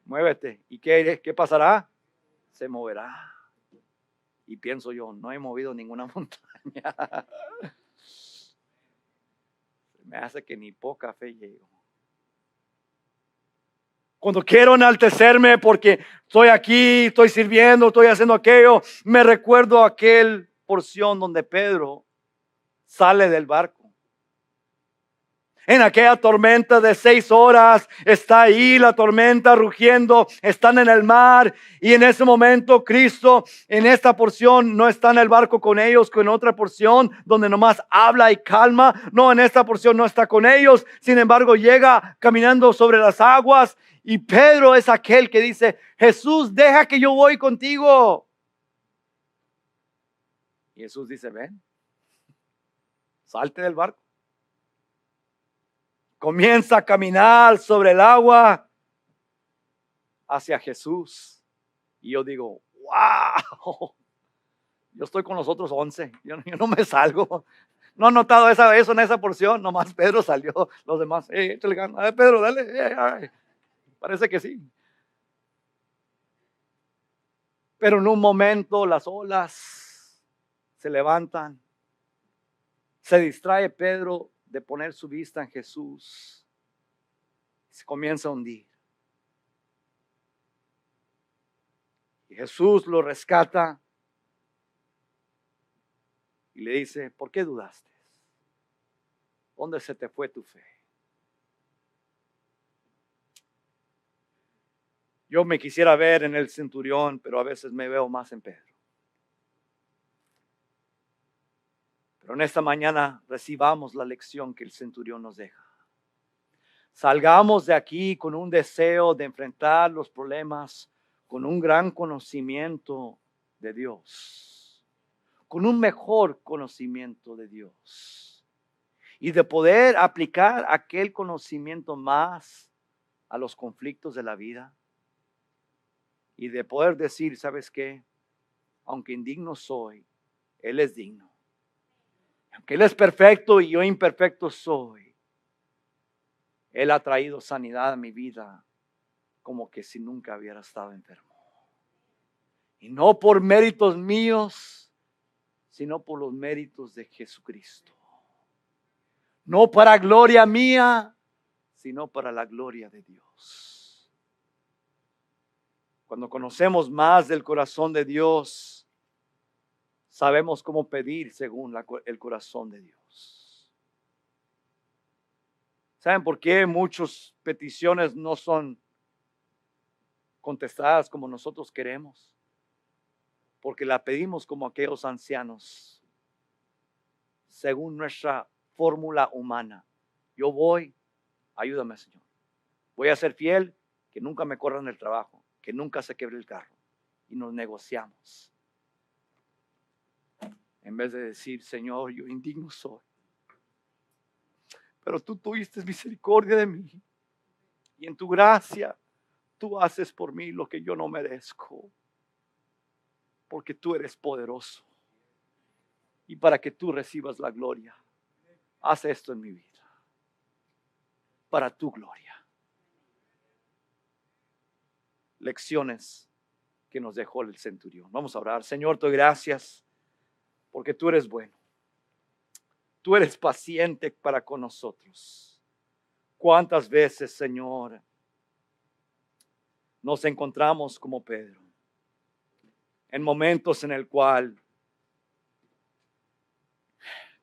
Muévete. ¿Y qué pasará? Se moverá. Y pienso yo, no he movido ninguna montaña. Me hace que ni poca fe llego. Cuando quiero enaltecerme porque estoy aquí, estoy sirviendo, estoy haciendo aquello, me recuerdo aquel porción donde Pedro sale del barco. En aquella tormenta de 6 horas, está ahí la tormenta rugiendo, están en el mar y en ese momento Cristo en esta porción no está en el barco con ellos, con otra porción donde nomás habla y calma. No, en esta porción no está con ellos, sin embargo llega caminando sobre las aguas y Pedro es aquel que dice, Jesús, deja que yo voy contigo. Y Jesús dice, ven, salte del barco. Comienza a caminar sobre el agua hacia Jesús. Y yo digo, wow, yo estoy con los otros 11, yo no me salgo. No han notado eso en esa porción, nomás Pedro salió, los demás, échale ganas, Pedro, dale, parece que sí. Pero en un momento las olas se levantan, se distrae Pedro de poner su vista en Jesús, se comienza a hundir. Y Jesús lo rescata y le dice, ¿por qué dudaste? ¿Dónde se te fue tu fe? Yo me quisiera ver en el centurión, pero a veces me veo más en Pedro. Pero en esta mañana recibamos la lección que el centurión nos deja. Salgamos de aquí con un deseo de enfrentar los problemas, con un gran conocimiento de Dios, con un mejor conocimiento de Dios y de poder aplicar aquel conocimiento más a los conflictos de la vida y de poder decir, ¿sabes qué? Aunque indigno soy, Él es digno. Aunque Él es perfecto y yo imperfecto soy, Él ha traído sanidad a mi vida como que si nunca hubiera estado enfermo. Y no por méritos míos, sino por los méritos de Jesucristo. No para gloria mía, sino para la gloria de Dios. Cuando conocemos más del corazón de Dios, sabemos cómo pedir según el corazón de Dios. ¿Saben por qué muchas peticiones no son contestadas como nosotros queremos? Porque la pedimos como aquellos ancianos, según nuestra fórmula humana. Yo voy, ayúdame, Señor. Voy a ser fiel, que nunca me corran el trabajo, que nunca se quebre el carro. Y nos negociamos. En vez de decir, Señor, yo indigno soy, pero tú tuviste misericordia de mí. Y en tu gracia, tú haces por mí lo que yo no merezco. Porque tú eres poderoso. Y para que tú recibas la gloria, haz esto en mi vida. Para tu gloria. Lecciones que nos dejó el centurión. Vamos a orar. Señor, te doy gracias porque tú eres bueno. Tú eres paciente para con nosotros. ¿Cuántas veces, Señor, nos encontramos como Pedro? En momentos en el cual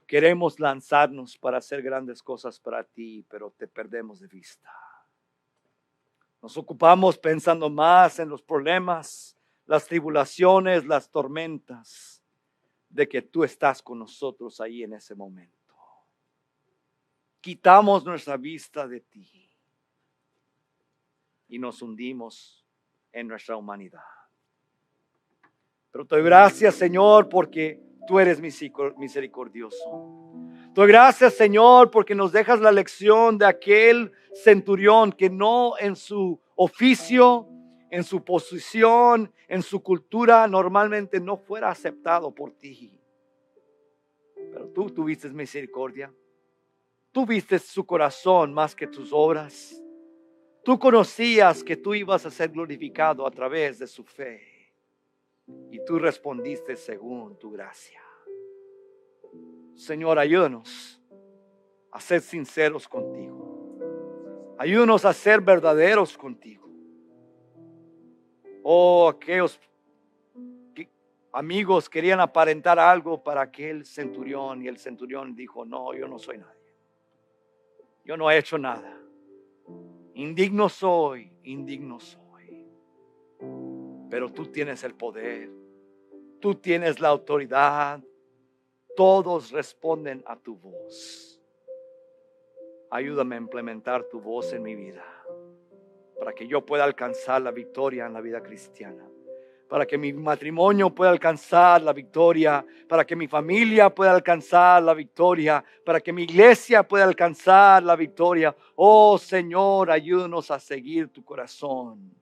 queremos lanzarnos para hacer grandes cosas para ti, pero te perdemos de vista. Nos ocupamos pensando más en los problemas, las tribulaciones, las tormentas, de que tú estás con nosotros ahí en ese momento. Quitamos nuestra vista de ti y nos hundimos en nuestra humanidad. Pero te doy gracias, Señor, porque tú eres misericordioso. Te doy gracias, Señor, porque nos dejas la lección de aquel centurión que no en su oficio, en su posición, en su cultura, normalmente no fuera aceptado por ti. Pero tú tuviste misericordia. Tú viste su corazón más que tus obras. Tú conocías que tú ibas a ser glorificado a través de su fe. Y tú respondiste según tu gracia. Señor, ayúdanos a ser sinceros contigo. Ayúdanos a ser verdaderos contigo. Oh, aquellos amigos querían aparentar algo para aquel centurión y el centurión dijo, no, yo no soy nadie. Yo no he hecho nada. Indigno soy, indigno soy. Pero tú tienes el poder. Tú tienes la autoridad. Todos responden a tu voz. Ayúdame a implementar tu voz en mi vida. Para que yo pueda alcanzar la victoria en la vida cristiana. Para que mi matrimonio pueda alcanzar la victoria, para que mi familia pueda alcanzar la victoria, para que mi iglesia pueda alcanzar la victoria. Oh Señor, ayúdanos a seguir tu corazón,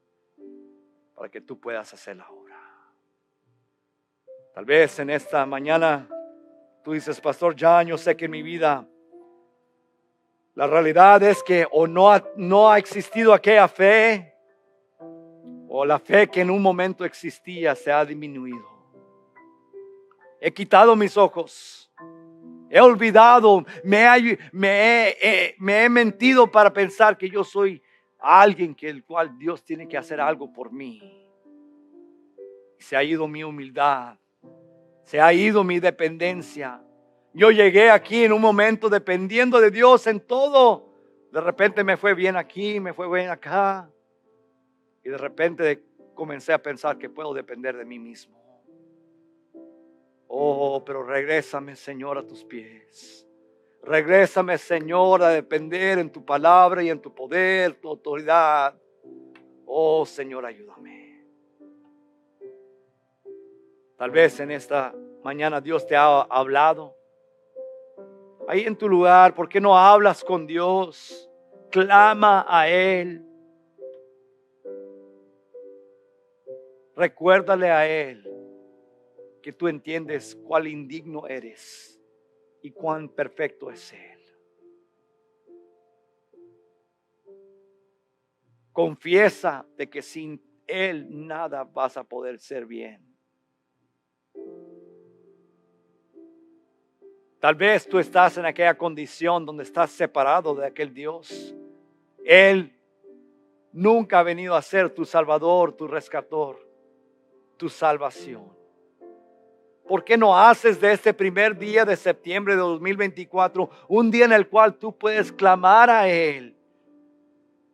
para que tú puedas hacer la obra. Tal vez en esta mañana tú dices, Pastor Jan, yo sé que en mi vida la realidad es que o no ha existido aquella fe, o la fe que en un momento existía se ha disminuido. He quitado mis ojos. He olvidado, me he mentido para pensar que yo soy alguien que el cual Dios tiene que hacer algo por mí. Se ha ido mi humildad. Se ha ido mi dependencia. Yo llegué aquí en un momento dependiendo de Dios en todo. De repente me fue bien aquí, me fue bien acá. Y de repente comencé a pensar que puedo depender de mí mismo. Oh, pero regrésame, Señor, a tus pies. Regrésame, Señor, a depender en tu palabra y en tu poder, tu autoridad. Oh, Señor, ayúdame. Tal vez en esta mañana Dios te ha hablado. Ahí en tu lugar, ¿por qué no hablas con Dios? Clama a Él. Recuérdale a Él que tú entiendes cuál indigno eres y cuán perfecto es Él. Confiesa de que sin Él nada vas a poder ser bien. Tal vez tú estás en aquella condición donde estás separado de aquel Dios. Él nunca ha venido a ser tu Salvador, tu rescatador, tu salvación. ¿Por qué no haces de este primer día de septiembre de 2024 un día en el cual tú puedes clamar a Él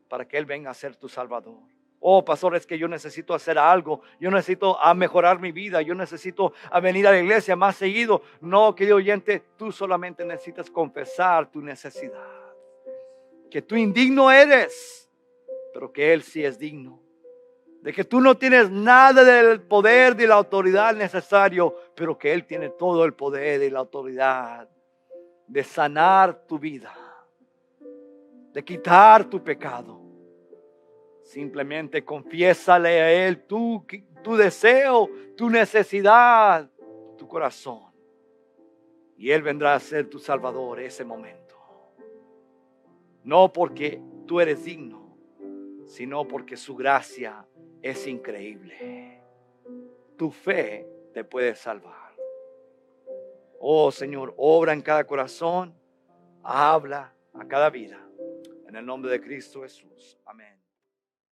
para que Él venga a ser tu Salvador? Oh, pastor, es que yo necesito hacer algo. Yo necesito mejorar mi vida. Yo necesito venir a la iglesia más seguido. No, querido oyente, tú solamente necesitas confesar tu necesidad. Que tú indigno eres, pero que Él sí es digno. De que tú no tienes nada del poder ni la autoridad necesario, pero que Él tiene todo el poder y la autoridad de sanar tu vida, de quitar tu pecado. Simplemente confiésale a Él tu deseo, tu necesidad, tu corazón. Y Él vendrá a ser tu Salvador ese momento. No porque tú eres digno, sino porque su gracia es increíble. Tu fe te puede salvar. Oh Señor, obra en cada corazón, habla a cada vida. En el nombre de Cristo Jesús. Amén.